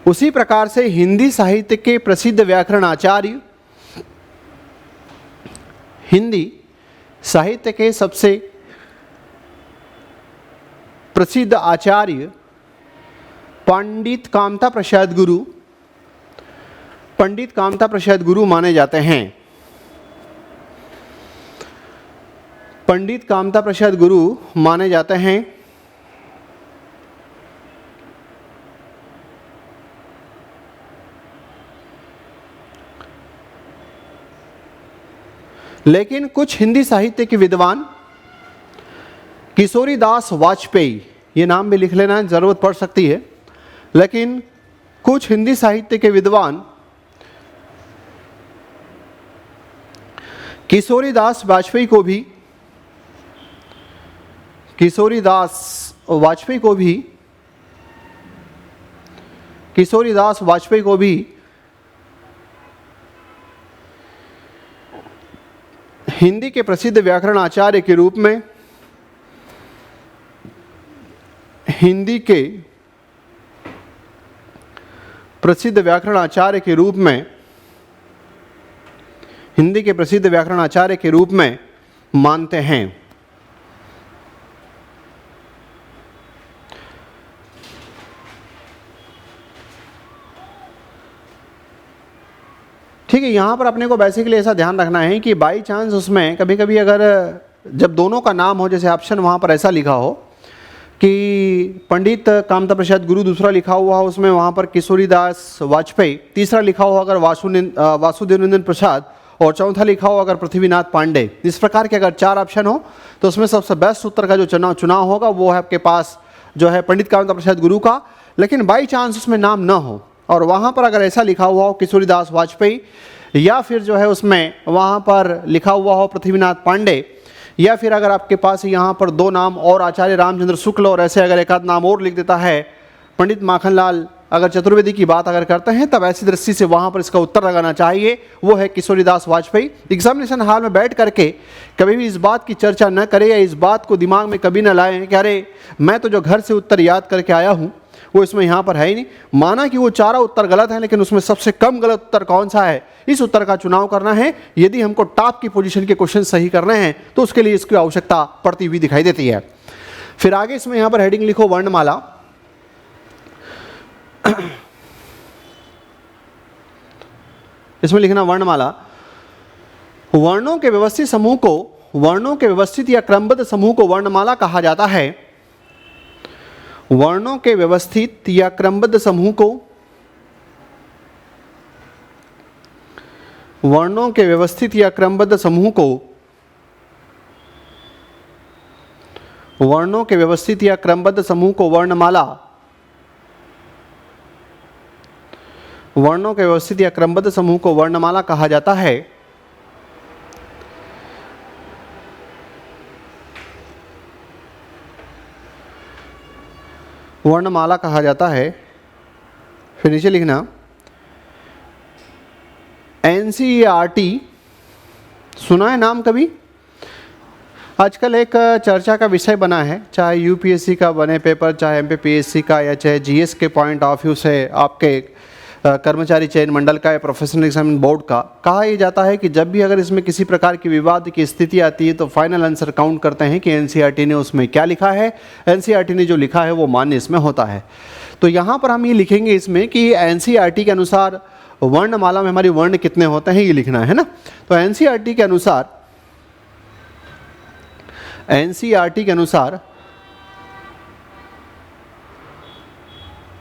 [SPEAKER 1] उसी प्रकार से हिंदी साहित्य के प्रसिद्ध व्याकरण आचार्य, हिंदी साहित्य के सबसे प्रसिद्ध आचार्य पंडित कामता प्रसाद गुरु माने जाते हैं। पंडित कामता प्रसाद गुरु माने जाते हैं। लेकिन कुछ हिंदी साहित्य के विद्वान, किशोरीदास वाजपेयी, ये नाम भी लिख लेना, ज़रूरत पड़ सकती है, लेकिन कुछ हिंदी साहित्य के विद्वान किशोरीदास वाजपेयी को भी हिंदी के प्रसिद्ध व्याकरण आचार्य के रूप में, हिंदी के प्रसिद्ध व्याकरण आचार्य के रूप में मानते हैं। ठीक है, यहाँ पर अपने को बेसिकली ऐसा ध्यान रखना है कि बाई चांस उसमें कभी कभी अगर जब दोनों का नाम हो, जैसे ऑप्शन वहाँ पर ऐसा लिखा हो कि पंडित कामता प्रसाद गुरु दूसरा लिखा हुआ हो, उसमें वहाँ पर किशोरीदास वाजपेयी, तीसरा लिखा हो अगर वासुदेव नंदन प्रसाद, और चौथा लिखा हो अगर पृथ्वीनाथ पांडे, इस प्रकार के अगर 4 ऑप्शन हो तो उसमें सबसे बेस्ट उत्तर का जो चुनाव होगा वो है आपके पास जो है पंडित कामता प्रसाद गुरु का। लेकिन बाई चांस उसमें नाम न हो और वहाँ पर अगर ऐसा लिखा हुआ हो किशोरीदास वाजपेयी, या फिर जो है उसमें वहाँ पर लिखा हुआ हो पृथ्वीनाथ पांडे, या फिर अगर आपके पास यहाँ पर 2 नाम और आचार्य रामचंद्र शुक्ल और ऐसे अगर एक आध नाम और लिख देता है पंडित माखनलाल अगर चतुर्वेदी की बात अगर करते हैं तब ऐसी दृष्टि से वहाँ पर इसका उत्तर लगाना चाहिए, वो है किशोरीदास वाजपेयी। एग्जामिनेशन हॉल में बैठ करके कभी भी इस बात की चर्चा न करें या इस बात को दिमाग में कभी न लाएं कि अरे मैं तो जो घर से उत्तर याद करके आया हूँ वो इसमें यहाँ पर है ही नहीं। माना कि वो चारों उत्तर गलत हैं, लेकिन उसमें सबसे कम गलत उत्तर कौन सा है, इस उत्तर का चुनाव करना है। यदि हमको टॉप की पोजीशन के क्वेश्चन सही करने हैं तो उसके लिए इसकी आवश्यकता पड़ती हुई दिखाई देती है। फिर आगे इसमें यहाँ पर हेडिंग लिखो वर्णमाला। इसमें लिखना वर्णमाला। वर्णों के व्यवस्थित समूह को, वर्णों के व्यवस्थित या क्रमबद्ध समूह को वर्णमाला कहा जाता है। वर्णों के व्यवस्थित या क्रमबद्ध समूह को, वर्णों के व्यवस्थित या क्रमबद्ध समूह को, वर्णों के व्यवस्थित या क्रमबद्ध समूह को वर्णमाला, वर्णों के व्यवस्थित या क्रमबद्ध समूह को वर्णमाला कहा जाता है। वर्णमाला कहा जाता है। फिर नीचे लिखना एनसीईआरटी, सुना है नाम कभी? आजकल एक चर्चा का विषय बना है, चाहे यूपीएससी का बने पेपर, चाहे एमपीपीएससी का, या चाहे जीएस के पॉइंट ऑफ व्यू से आपके कर्मचारी चयन मंडल का या प्रोफेशनल एग्जामिनेशन बोर्ड का। कहा यह जाता है कि जब भी अगर इसमें किसी प्रकार की विवाद की स्थिति आती है तो फाइनल आंसर काउंट करते हैं कि एनसीईआरटी ने उसमें क्या लिखा है, एनसीईआरटी ने जो लिखा है वो मान्य इसमें होता है। तो यहाँ पर हम ये लिखेंगे इसमें कि एनसीईआरटी के अनुसार वर्णमाला में हमारी वर्ण कितने होते हैं, ये लिखना है ना। तो एनसीईआरटी के अनुसार, एनसीईआरटी के अनुसार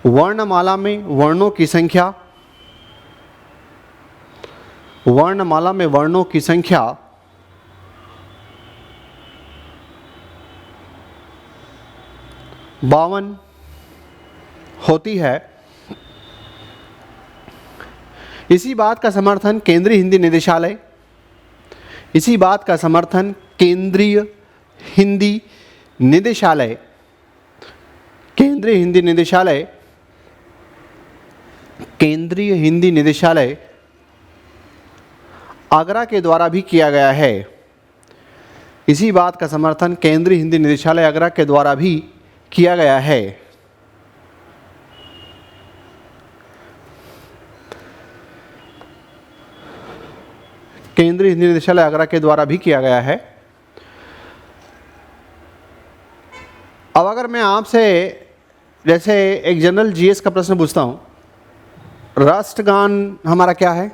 [SPEAKER 1] वर्णमाला में वर्णों की संख्या, वर्णमाला में वर्णों की संख्या 52 होती है। इसी बात का समर्थन केंद्रीय हिंदी निदेशालय, इसी बात का समर्थन केंद्रीय हिंदी निदेशालय, केंद्रीय हिंदी निदेशालय, केंद्रीय हिंदी निदेशालय आगरा के द्वारा भी किया गया है। इसी बात का समर्थन केंद्रीय हिंदी निदेशालय आगरा के द्वारा भी किया गया है। केंद्रीय हिंदी निदेशालय आगरा के द्वारा भी किया गया है। अब अगर मैं आपसे जैसे एक जनरल जीएस का प्रश्न पूछता हूं, राष्ट्रगान हमारा क्या है?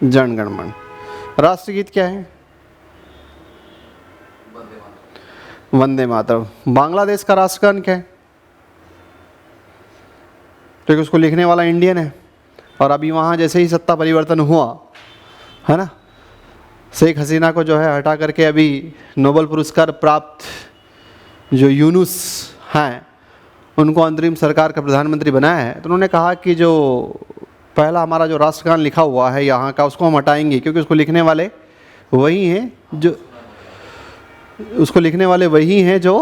[SPEAKER 1] जन गण मन। राष्ट्रगीत क्या है? वंदे मातरम। बांग्लादेश का राष्ट्रगान क्या है? क्योंकि उसको लिखने वाला इंडियन है, और अभी वहाँ जैसे ही सत्ता परिवर्तन हुआ है ना, शेख हसीना को जो है हटा करके अभी नोबेल पुरस्कार प्राप्त जो यूनुस हैं उनको अंतरिम सरकार का प्रधानमंत्री बनाया है। तो उन्होंने कहा कि जो पहला हमारा जो राष्ट्रगान लिखा हुआ है यहाँ का, उसको हम हटाएंगे, क्योंकि उसको लिखने वाले वही हैं जो, उसको लिखने वाले वही हैं जो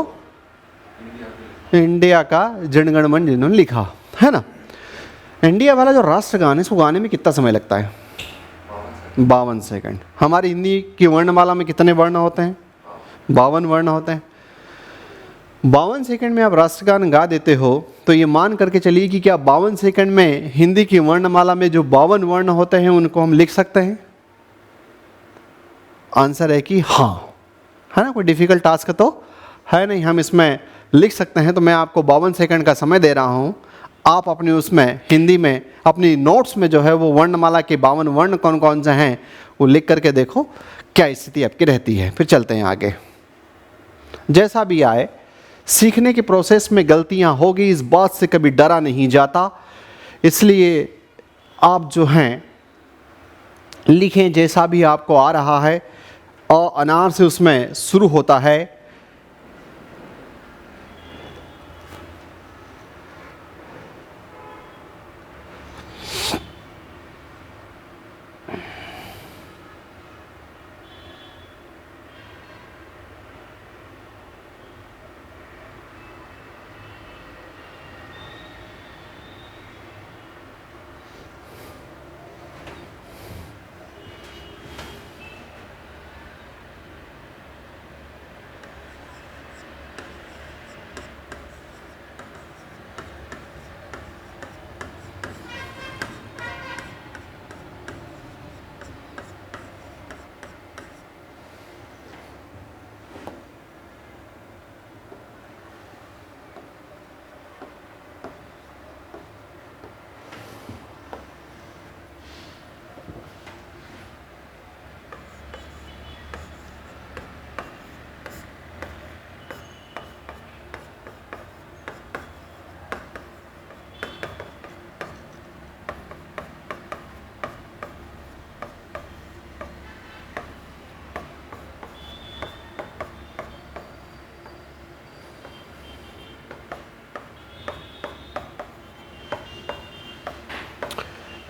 [SPEAKER 1] इंडिया का जनगण मन जिन्होंने लिखा है ना। इंडिया वाला जो राष्ट्रगान है इसको गाने में कितना समय लगता है? 52 सेकंड। हमारी हिंदी की वर्णमाला में कितने वर्ण होते हैं? 52 वर्ण होते हैं। 52 सेकंड में आप राष्ट्रगान गा देते हो तो ये मान करके चलिए कि क्या 52 सेकंड में हिंदी की वर्णमाला में जो 52 वर्ण होते हैं उनको हम लिख सकते हैं? आंसर है कि हाँ, है ना। कोई डिफिकल्ट टास्क तो है नहीं, हम इसमें लिख सकते हैं। तो मैं आपको 52 सेकंड का समय दे रहा हूँ, आप अपने उसमें हिंदी में अपनी नोट्स में जो है वो वर्णमाला के 52 वर्ण कौन कौन से हैं वो लिख करके देखो क्या स्थिति आपकी रहती है। फिर चलते हैं आगे। जैसा भी आए, सीखने की प्रोसेस में गलतियां होगी, इस बात से कभी डरा नहीं जाता। इसलिए आप जो हैं लिखें जैसा भी आपको आ रहा है, और अनार से उसमें शुरू होता है।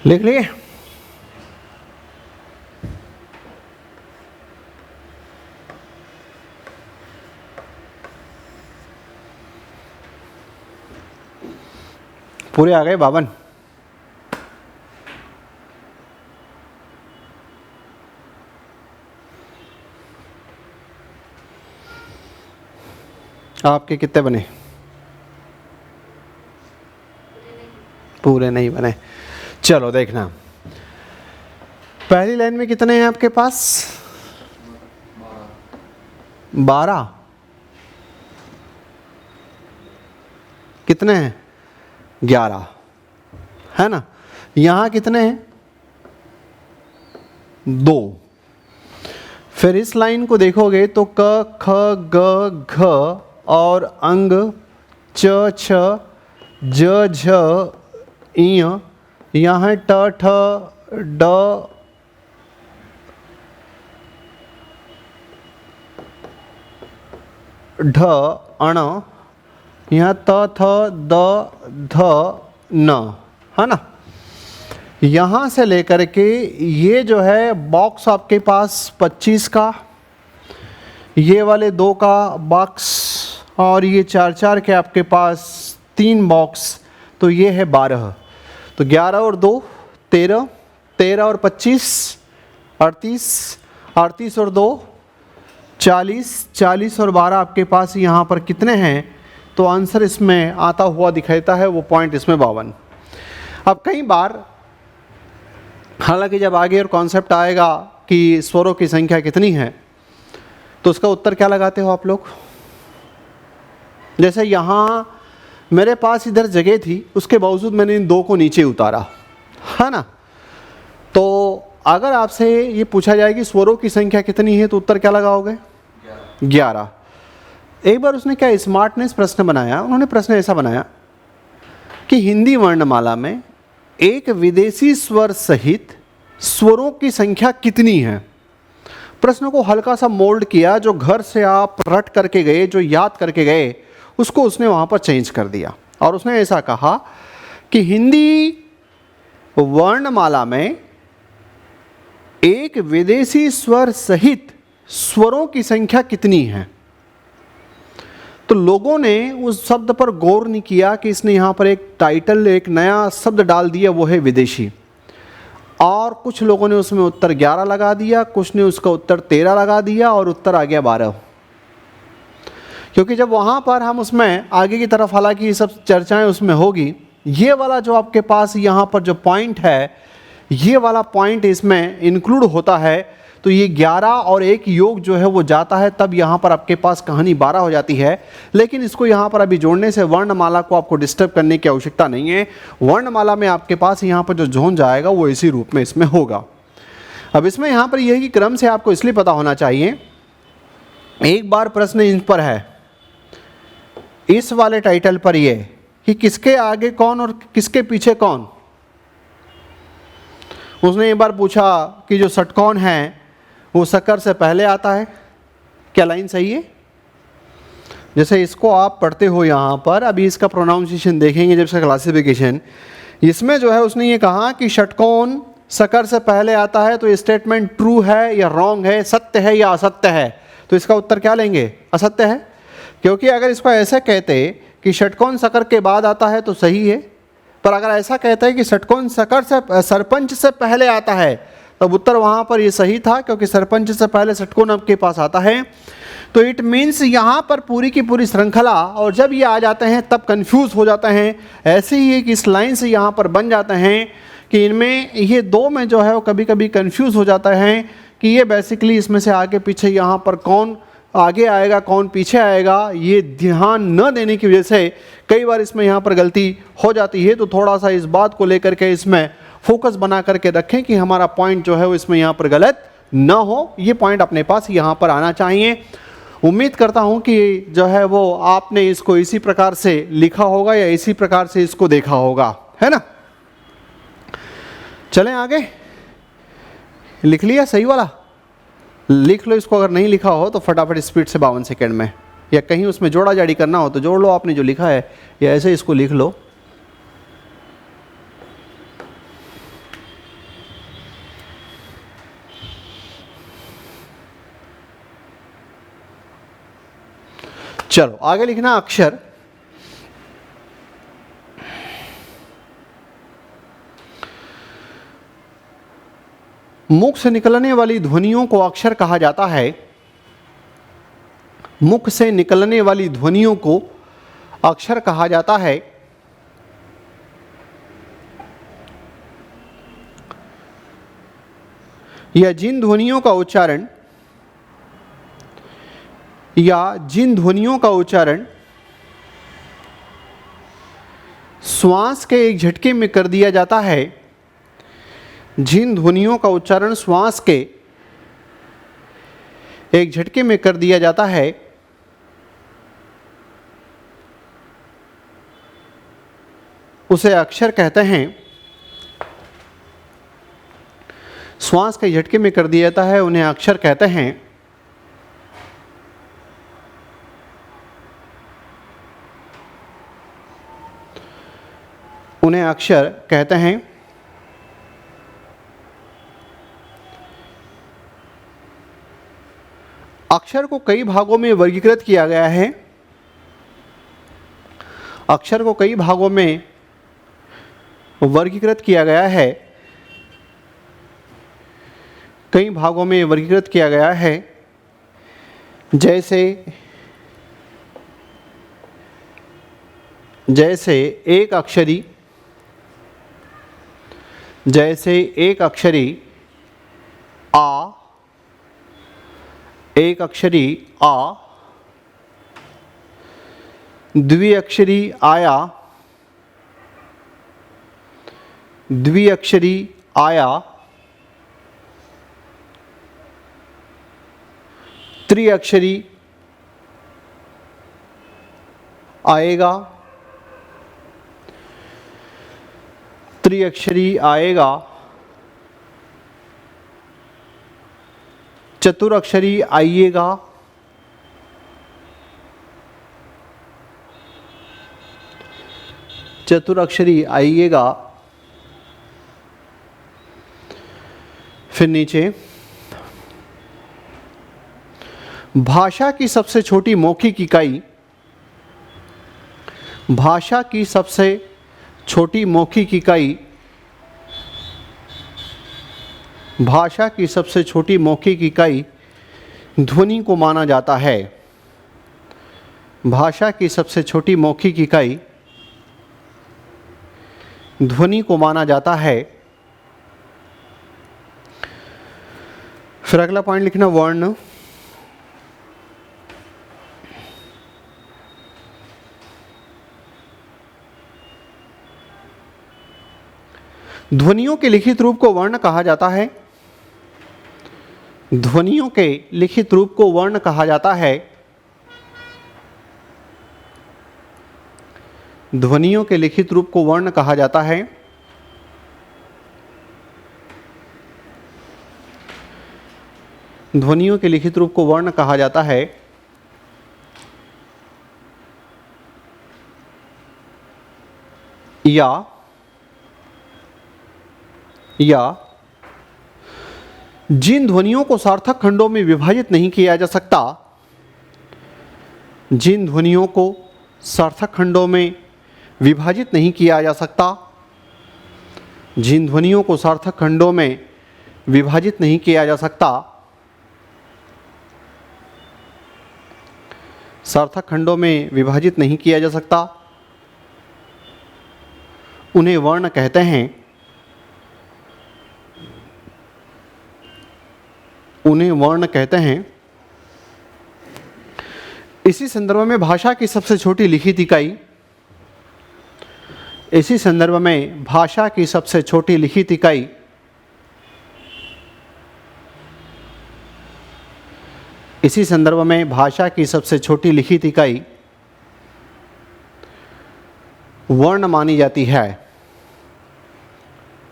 [SPEAKER 1] लिख लिए? पूरे आ गए 52? आपके कितने बने? पूरे नहीं बने। चलो देखना, पहली लाइन में कितने हैं आपके पास? 12। कितने हैं? 11, है ना। यहां कितने हैं? 2। फिर इस लाइन को देखोगे तो क ख ग घ और अंग च छ ज झ इय, यहाँ ट ठ ड ढ अण, यहाँ त थ द ध न, है ना। यहाँ से लेकर के ये जो है बॉक्स आपके पास 25 का, ये वाले 2 का बॉक्स और ये 4-4 के आपके पास 3 बॉक्स, तो ये है 12। तो 11 और 2 13, 13 और 25 38, 38 और 2 40, 40 और 12 आपके पास यहाँ पर कितने हैं? तो आंसर इसमें आता हुआ दिखाता है वो पॉइंट इसमें 52। अब कई बार हालांकि जब आगे और कॉन्सेप्ट आएगा कि स्वरों की संख्या कितनी है तो उसका उत्तर क्या लगाते हो आप लोग? जैसे यहाँ मेरे पास इधर जगह थी, उसके बावजूद मैंने इन 2 को नीचे उतारा, है ना। तो अगर आपसे ये पूछा जाए कि स्वरों की संख्या कितनी है तो उत्तर क्या लगाओगे? 11। एक बार उसने क्या स्मार्टनेस प्रश्न बनाया, उन्होंने प्रश्न ऐसा बनाया कि हिंदी वर्णमाला में एक विदेशी स्वर सहित स्वरों की संख्या कितनी है। प्रश्न को हल्का सा मोल्ड किया, जो घर से आप रट करके गए, जो याद करके गए, उसको उसने वहाँ पर चेंज कर दिया और उसने ऐसा कहा कि हिंदी वर्णमाला में एक विदेशी स्वर सहित स्वरों की संख्या कितनी है। तो लोगों ने उस शब्द पर गौर नहीं किया कि इसने यहाँ पर एक टाइटल, एक नया शब्द डाल दिया, वो है विदेशी। और कुछ लोगों ने उसमें उत्तर 11 लगा दिया, कुछ ने उसका उत्तर 13 लगा दिया और उत्तर आ गया 12। क्योंकि जब वहाँ पर हम उसमें आगे की तरफ, हालांकि ये सब चर्चाएं उसमें होगी, ये वाला जो आपके पास यहाँ पर जो पॉइंट है, ये वाला पॉइंट इसमें इंक्लूड होता है, तो ये 11 और 1 योग जो है वो जाता है, तब यहाँ पर आपके पास कहानी 12 हो जाती है। लेकिन इसको यहाँ पर अभी जोड़ने से वर्णमाला को आपको डिस्टर्ब करने की आवश्यकता नहीं है। वर्णमाला में आपके पास यहाँ पर जो जोन जाएगा वो इसी रूप में इसमें होगा। अब इसमें यहाँ पर यह है कि क्रम से आपको इसलिए पता होना चाहिए, एक बार प्रश्न इन पर है, इस वाले टाइटल पर ये कि किसके आगे कौन और किसके पीछे कौन। उसने एक बार पूछा कि जो षटकोण है वो सकर से पहले आता है, क्या लाइन सही है? जैसे इसको आप पढ़ते हो यहाँ पर, अभी इसका प्रोनाउंसिएशन देखेंगे जब इसका क्लासिफिकेशन, इसमें जो है उसने ये कहा कि षटकोण सकर से पहले आता है, तो ये स्टेटमेंट ट्रू है या रॉन्ग है, सत्य है या असत्य है। तो इसका उत्तर क्या लेंगे? असत्य है। क्योंकि अगर इसको ऐसे कहते कि षटकोण सकर के बाद आता है तो सही है, पर अगर ऐसा कहता है कि षटकोण सकर से सरपंच से पहले आता है, तब उत्तर वहाँ पर ये सही था, क्योंकि सरपंच से पहले षटकोण आपके पास आता है। तो इट मीन्स यहाँ पर पूरी की पूरी श्रृंखला, और जब ये आ जाते हैं तब कंफ्यूज हो जाते हैं। ऐसे ही एक इस लाइन से यहाँ पर बन जाते हैं कि इनमें ये 2 में जो है वो कभी कभी कंफ्यूज हो जाता है कि ये बेसिकली इसमें से आगे पीछे यहाँ पर कौन आगे आएगा कौन पीछे आएगा, ये ध्यान न देने की वजह से कई बार इसमें यहाँ पर गलती हो जाती है। तो थोड़ा सा इस बात को लेकर के इसमें फोकस बना करके रखें कि हमारा पॉइंट जो है वो इसमें यहाँ पर गलत न हो। ये पॉइंट अपने पास यहाँ पर आना चाहिए। उम्मीद करता हूँ कि जो है वो आपने इसको इसी प्रकार से लिखा होगा या इसी प्रकार से इसको देखा होगा, है ना। चलें आगे। लिख लिया सही वाला? लिख लो इसको, अगर नहीं लिखा हो तो फटाफट स्पीड से 52 सेकेंड में, या कहीं उसमें जोड़ा जाड़ी करना हो तो जोड़ लो आपने जो लिखा है, या ऐसे इसको लिख लो। चलो आगे लिखना अक्षर। मुख से निकलने वाली ध्वनियों को अक्षर कहा जाता है। मुख से निकलने वाली ध्वनियों को अक्षर कहा जाता है। या जिन ध्वनियों का उच्चारण श्वास के एक झटके में कर दिया जाता है, जिन ध्वनियों का उच्चारण श्वास के एक झटके में कर दिया जाता है, उसे अक्षर कहते हैं। श्वास के झटके में कर दिया जाता है, उन्हें अक्षर कहते हैं। उन्हें अक्षर कहते हैं। अक्षर को कई भागों में वर्गीकृत किया गया है। अक्षर को कई भागों में वर्गीकृत किया गया है। कई भागों में वर्गीकृत किया गया है, जैसे एक अक्षरी, आ, एक अक्षरी आ, द्विअक्षरी आया, द्विअक्षरी आया, त्रिअक्षरी आएगा, त्रिअक्षरी आएगा, चतुरअक्षरी आइएगा, चतुरअक्षरी आइएगा। फिर नीचे भाषा की सबसे छोटी मौखिक इकाई, भाषा की सबसे छोटी मौखिक इकाई, भाषा की सबसे छोटी मौखिक इकाई ध्वनि को माना जाता है। भाषा की सबसे छोटी मौखिक इकाई ध्वनि को माना जाता है। फिर अगला पॉइंट लिखना वर्ण। ध्वनियों के लिखित रूप को वर्ण कहा जाता है। ध्वनियों के लिखित रूप को वर्ण कहा जाता है। ध्वनियों के लिखित रूप को वर्ण कहा जाता है। ध्वनियों के लिखित रूप को वर्ण कहा जाता है। या जिन ध्वनियों को सार्थक खंडों में विभाजित नहीं किया जा सकता, जिन ध्वनियों को सार्थक खंडों में विभाजित नहीं किया जा सकता, जिन ध्वनियों को सार्थक खंडों में विभाजित नहीं किया जा सकता, सार्थक खंडों में विभाजित नहीं किया जा सकता, उन्हें वर्ण कहते हैं। उन्हें वर्ण कहते हैं। इसी संदर्भ में भाषा की सबसे छोटी लिखित इकाई, इसी संदर्भ में भाषा की सबसे छोटी लिखित इकाई इसी संदर्भ में भाषा की सबसे छोटी लिखित इकाई वर्ण मानी जाती है।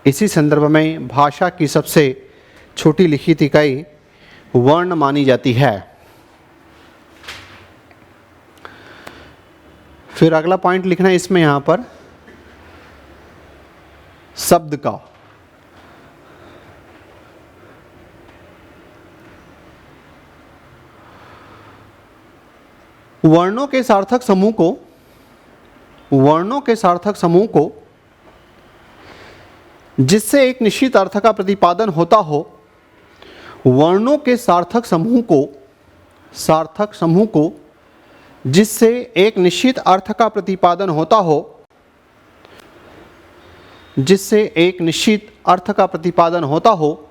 [SPEAKER 1] इसी संदर्भ में भाषा की सबसे छोटी लिखित इकाई वर्ण मानी जाती है। फिर अगला पॉइंट लिखना है इसमें यहां पर शब्द का। वर्णों के सार्थक समूह को, वर्णों के सार्थक समूह को जिससे एक निश्चित अर्थ का प्रतिपादन होता हो, वर्णों के सार्थक समूह को, सार्थक समूह को जिससे एक निश्चित अर्थ का प्रतिपादन होता हो, जिससे एक निश्चित अर्थ का प्रतिपादन होता हो,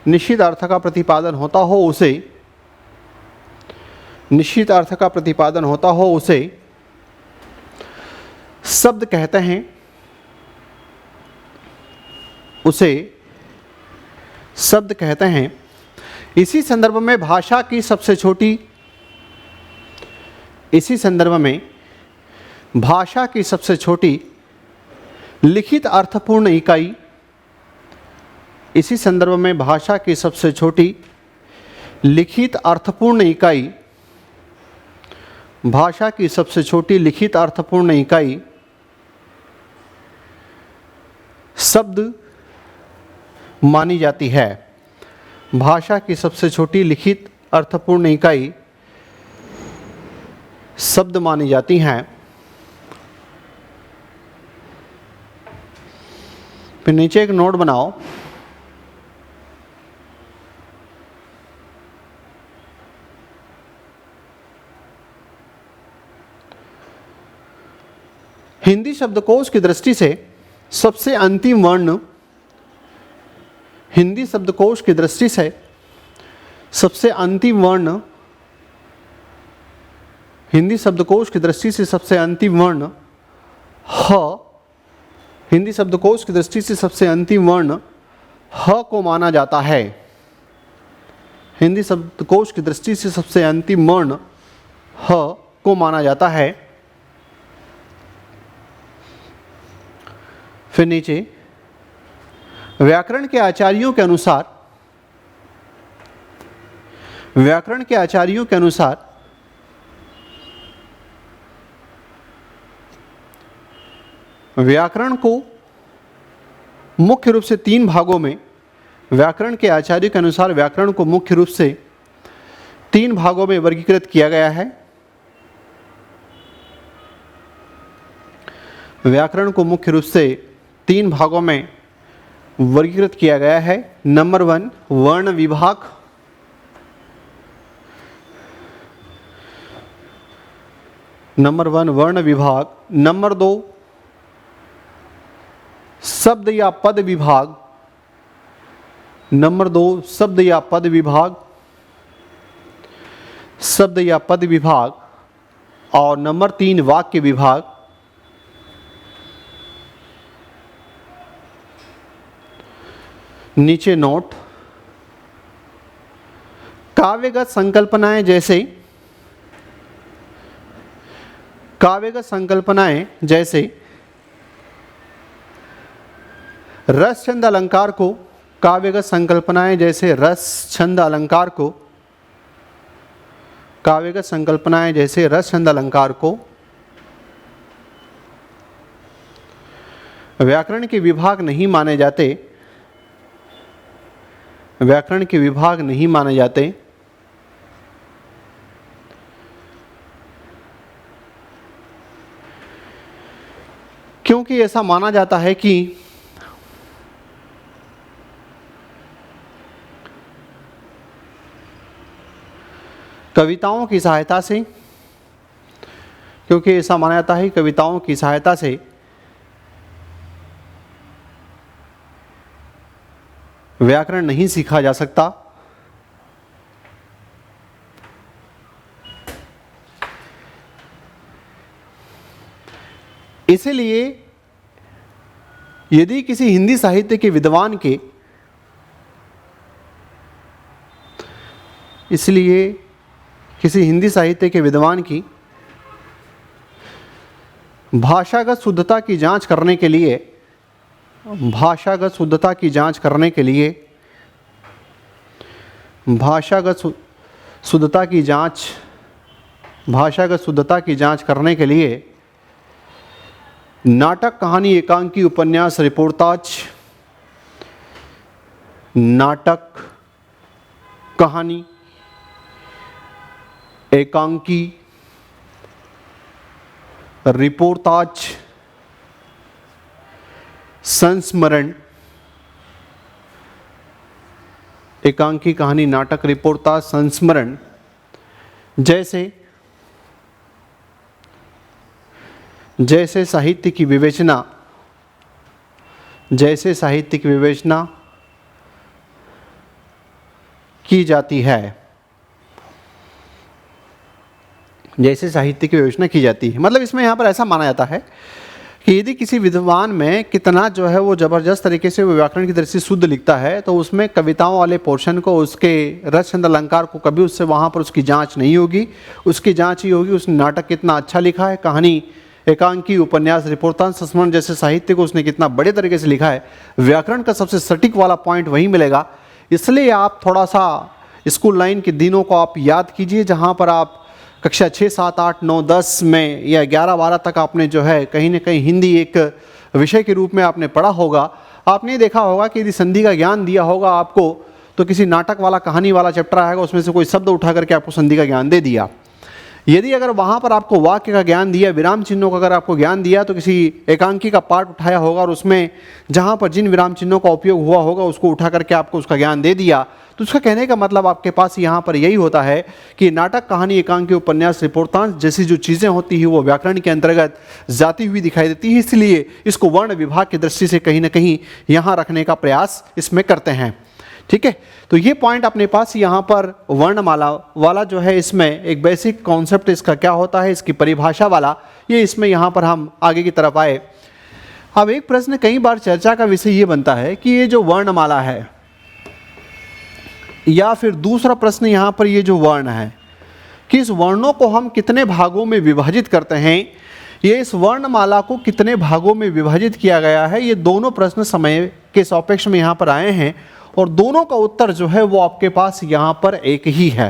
[SPEAKER 1] निश्चित अर्थ का प्रतिपादन होता हो उसे, निश्चित अर्थ का प्रतिपादन होता हो उसे शब्द कहते हैं, उसे शब्द कहते हैं। इसी संदर्भ में भाषा की सबसे छोटी, इसी संदर्भ में भाषा की सबसे छोटी लिखित अर्थपूर्ण इकाई, इसी संदर्भ में भाषा की सबसे छोटी लिखित अर्थपूर्ण इकाई, भाषा की सबसे छोटी लिखित अर्थपूर्ण इकाई शब्द मानी जाती है। भाषा की सबसे छोटी लिखित अर्थपूर्ण इकाई शब्द मानी जाती हैं। फिर नीचे एक नोट बनाओ। हिंदी शब्दकोश की दृष्टि से सबसे अंतिम वर्ण, हिंदी शब्दकोश की दृष्टि से सबसे अंतिम वर्ण, हिंदी शब्दकोश की दृष्टि से सबसे अंतिम वर्ण ह, हिंदी शब्दकोश की दृष्टि से सबसे अंतिम वर्ण ह को माना जाता है। हिंदी शब्दकोश की दृष्टि से सबसे अंतिम वर्ण ह को माना जाता है। फिर नीचे व्याकरण के आचार्यों के अनुसार, व्याकरण के आचार्यों के अनुसार व्याकरण को मुख्य रूप से तीन भागों में, व्याकरण के आचार्यों के अनुसार व्याकरण को मुख्य रूप से तीन भागों में वर्गीकृत किया गया है। व्याकरण को मुख्य रूप से तीन भागों में वर्गीकृत किया गया है। नंबर 1 वर्ण विभाग, नंबर 1 वर्ण विभाग, नंबर 2 शब्द या पद विभाग, नंबर 2 शब्द या पद विभाग, शब्द या पद विभाग, और नंबर 3 वाक्य विभाग। नीचे नोट, काव्यगत संकल्पनाएं जैसे, काव्यगत संकल्पनाएं जैसे रस छंद अलंकार को, काव्यगत संकल्पनाएं जैसे रस छंद अलंकार को, काव्यगत संकल्पनाएं जैसे रस छंद अलंकार को व्याकरण के विभाग नहीं माने जाते, व्याकरण के विभाग नहीं माने जाते। क्योंकि ऐसा माना जाता है कि कविताओं की सहायता से, क्योंकि ऐसा माना जाता है कविताओं की सहायता से व्याकरण नहीं सीखा जा सकता। इसलिए यदि किसी हिंदी साहित्य के विद्वान के, इसलिए किसी हिंदी साहित्य के विद्वान की भाषागत शुद्धता की जांच करने के लिए, भाषागत शुद्धता की जांच करने के लिए, भाषागत शुद्धता की जांच, भाषागत शुद्धता की जांच करने के लिए नाटक, कहानी, एकांकी, उपन्यास, रिपोर्टाज, नाटक, कहानी, एकांकी, रिपोर्ताज, संस्मरण, एकांकी, कहानी, नाटक, रिपोर्ताज, संस्मरण जैसे साहित्य की विवेचना की जाती है, मतलब इसमें यहाँ पर ऐसा माना जाता है कि यदि किसी विद्वान में कितना जो है वो ज़बरदस्त तरीके से वो व्याकरण की दृष्टि शुद्ध लिखता है, तो उसमें कविताओं वाले पोर्शन को, उसके रस छंद अलंकार को कभी उससे वहाँ पर उसकी जांच नहीं होगी। उसकी जांच ये होगी उसने नाटक कितना अच्छा लिखा है, कहानी, एकांकी, उपन्यास, रिपोर्ताज, संस्मरण जैसे साहित्य को उसने कितना बड़े तरीके से लिखा है। व्याकरण का सबसे सटीक वाला पॉइंट वहीं मिलेगा। इसलिए आप थोड़ा सा स्कूल लाइन के दिनों को आप याद कीजिए, जहाँ पर आप कक्षा 6, 7, 8, 9, 10 में या 11, 12 तक आपने जो है कहीं ना कहीं हिंदी एक विषय के रूप में आपने पढ़ा होगा। आपने देखा होगा कि यदि संधि का ज्ञान दिया होगा आपको, तो किसी नाटक वाला, कहानी वाला चैप्टर आएगा, उसमें से कोई शब्द उठा करके आपको संधि का ज्ञान दे दिया। यदि अगर वहाँ पर आपको वाक्य का ज्ञान दिया, विराम चिन्हों का अगर आपको ज्ञान दिया, तो किसी एकांकी का पार्ट उठाया होगा और उसमें जहाँ पर जिन विराम चिन्हों का उपयोग हुआ होगा उसको उठा करके आपको उसका ज्ञान दे दिया। तो उसका कहने का मतलब आपके पास यहाँ पर यही होता है कि नाटक, कहानी, एकांकी, उपन्यास, रिपोर्ताज जैसी जो चीज़ें होती हैं वो व्याकरण के अंतर्गत जाती हुई दिखाई देती है। इसलिए इसको वर्ण विभाग की दृष्टि से कहीं ना कहीं यहाँ रखने का प्रयास इसमें करते हैं। ठीक है, तो ये पॉइंट अपने पास यहाँ पर वर्णमाला वाला जो है, इसमें एक बेसिक कॉन्सेप्ट इसका क्या होता है, इसकी परिभाषा वाला, ये इसमें यहाँ पर हम आगे की तरफ आए। अब एक प्रश्न कई बार चर्चा का विषय ये बनता है कि ये जो वर्णमाला है, या फिर दूसरा प्रश्न यहाँ पर ये जो वर्ण है, कि इस वर्णों को हम कितने भागों में विभाजित करते हैं, ये इस वर्णमाला को कितने भागों में विभाजित किया गया है। ये दोनों प्रश्न समय के सापेक्ष में यहाँ पर आए हैं और दोनों का उत्तर जो है वो आपके पास यहाँ पर एक ही है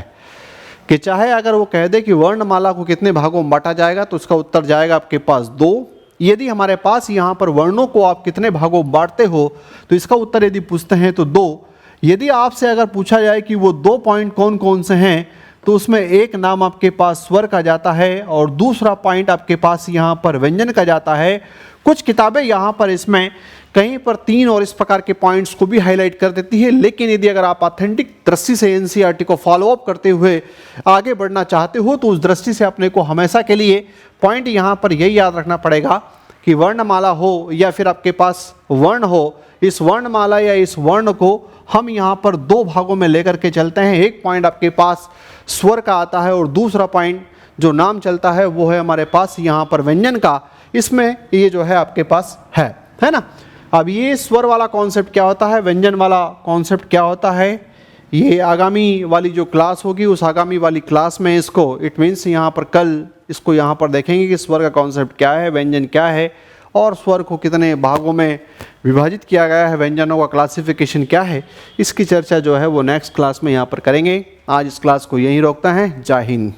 [SPEAKER 1] कि चाहे अगर वो कह दे कि वर्णमाला को कितने भागों में बांटा जाएगा, तो उसका उत्तर जाएगा आपके पास 2। यदि हमारे पास यहाँ पर वर्णों को आप कितने भागों में बांटते हो, तो इसका उत्तर यदि पूछते हैं तो 2। यदि आपसे अगर पूछा जाए कि वो 2 पॉइंट कौन कौन से हैं, तो उसमें एक नाम आपके पास स्वर का जाता है और दूसरा पॉइंट आपके पास यहाँ पर व्यंजन का जाता है। कुछ किताबें यहाँ पर इसमें कहीं पर 3 और इस प्रकार के पॉइंट्स को भी हाईलाइट कर देती है, लेकिन यदि अगर आप ऑथेंटिक दृष्टि से एनसीईआरटी को फॉलोअप करते हुए आगे बढ़ना चाहते हो, तो उस दृष्टि से अपने को हमेशा के लिए पॉइंट यहाँ पर यही याद रखना पड़ेगा कि वर्णमाला हो या फिर आपके पास वर्ण हो, इस वर्णमाला या इस वर्ण को हम यहाँ पर 2 भागों में लेकर के चलते हैं। एक पॉइंट आपके पास स्वर का आता है और दूसरा पॉइंट जो नाम चलता है वो है हमारे पास यहाँ पर व्यंजन का। इसमें ये जो है आपके पास है ना। अब ये स्वर वाला कॉन्सेप्ट क्या होता है, व्यंजन वाला कॉन्सेप्ट क्या होता है, ये आगामी वाली जो क्लास होगी उस आगामी वाली क्लास में इसको, इट मीन्स यहाँ पर कल इसको यहाँ पर देखेंगे कि स्वर का कॉन्सेप्ट क्या है, व्यंजन क्या है और स्वर को कितने भागों में विभाजित किया गया है, व्यंजनों का क्लासिफिकेशन क्या है। इसकी चर्चा जो है वो नेक्स्ट क्लास में यहाँ पर करेंगे। आज इस क्लास को यहीं रोकते हैं। जय हिंद।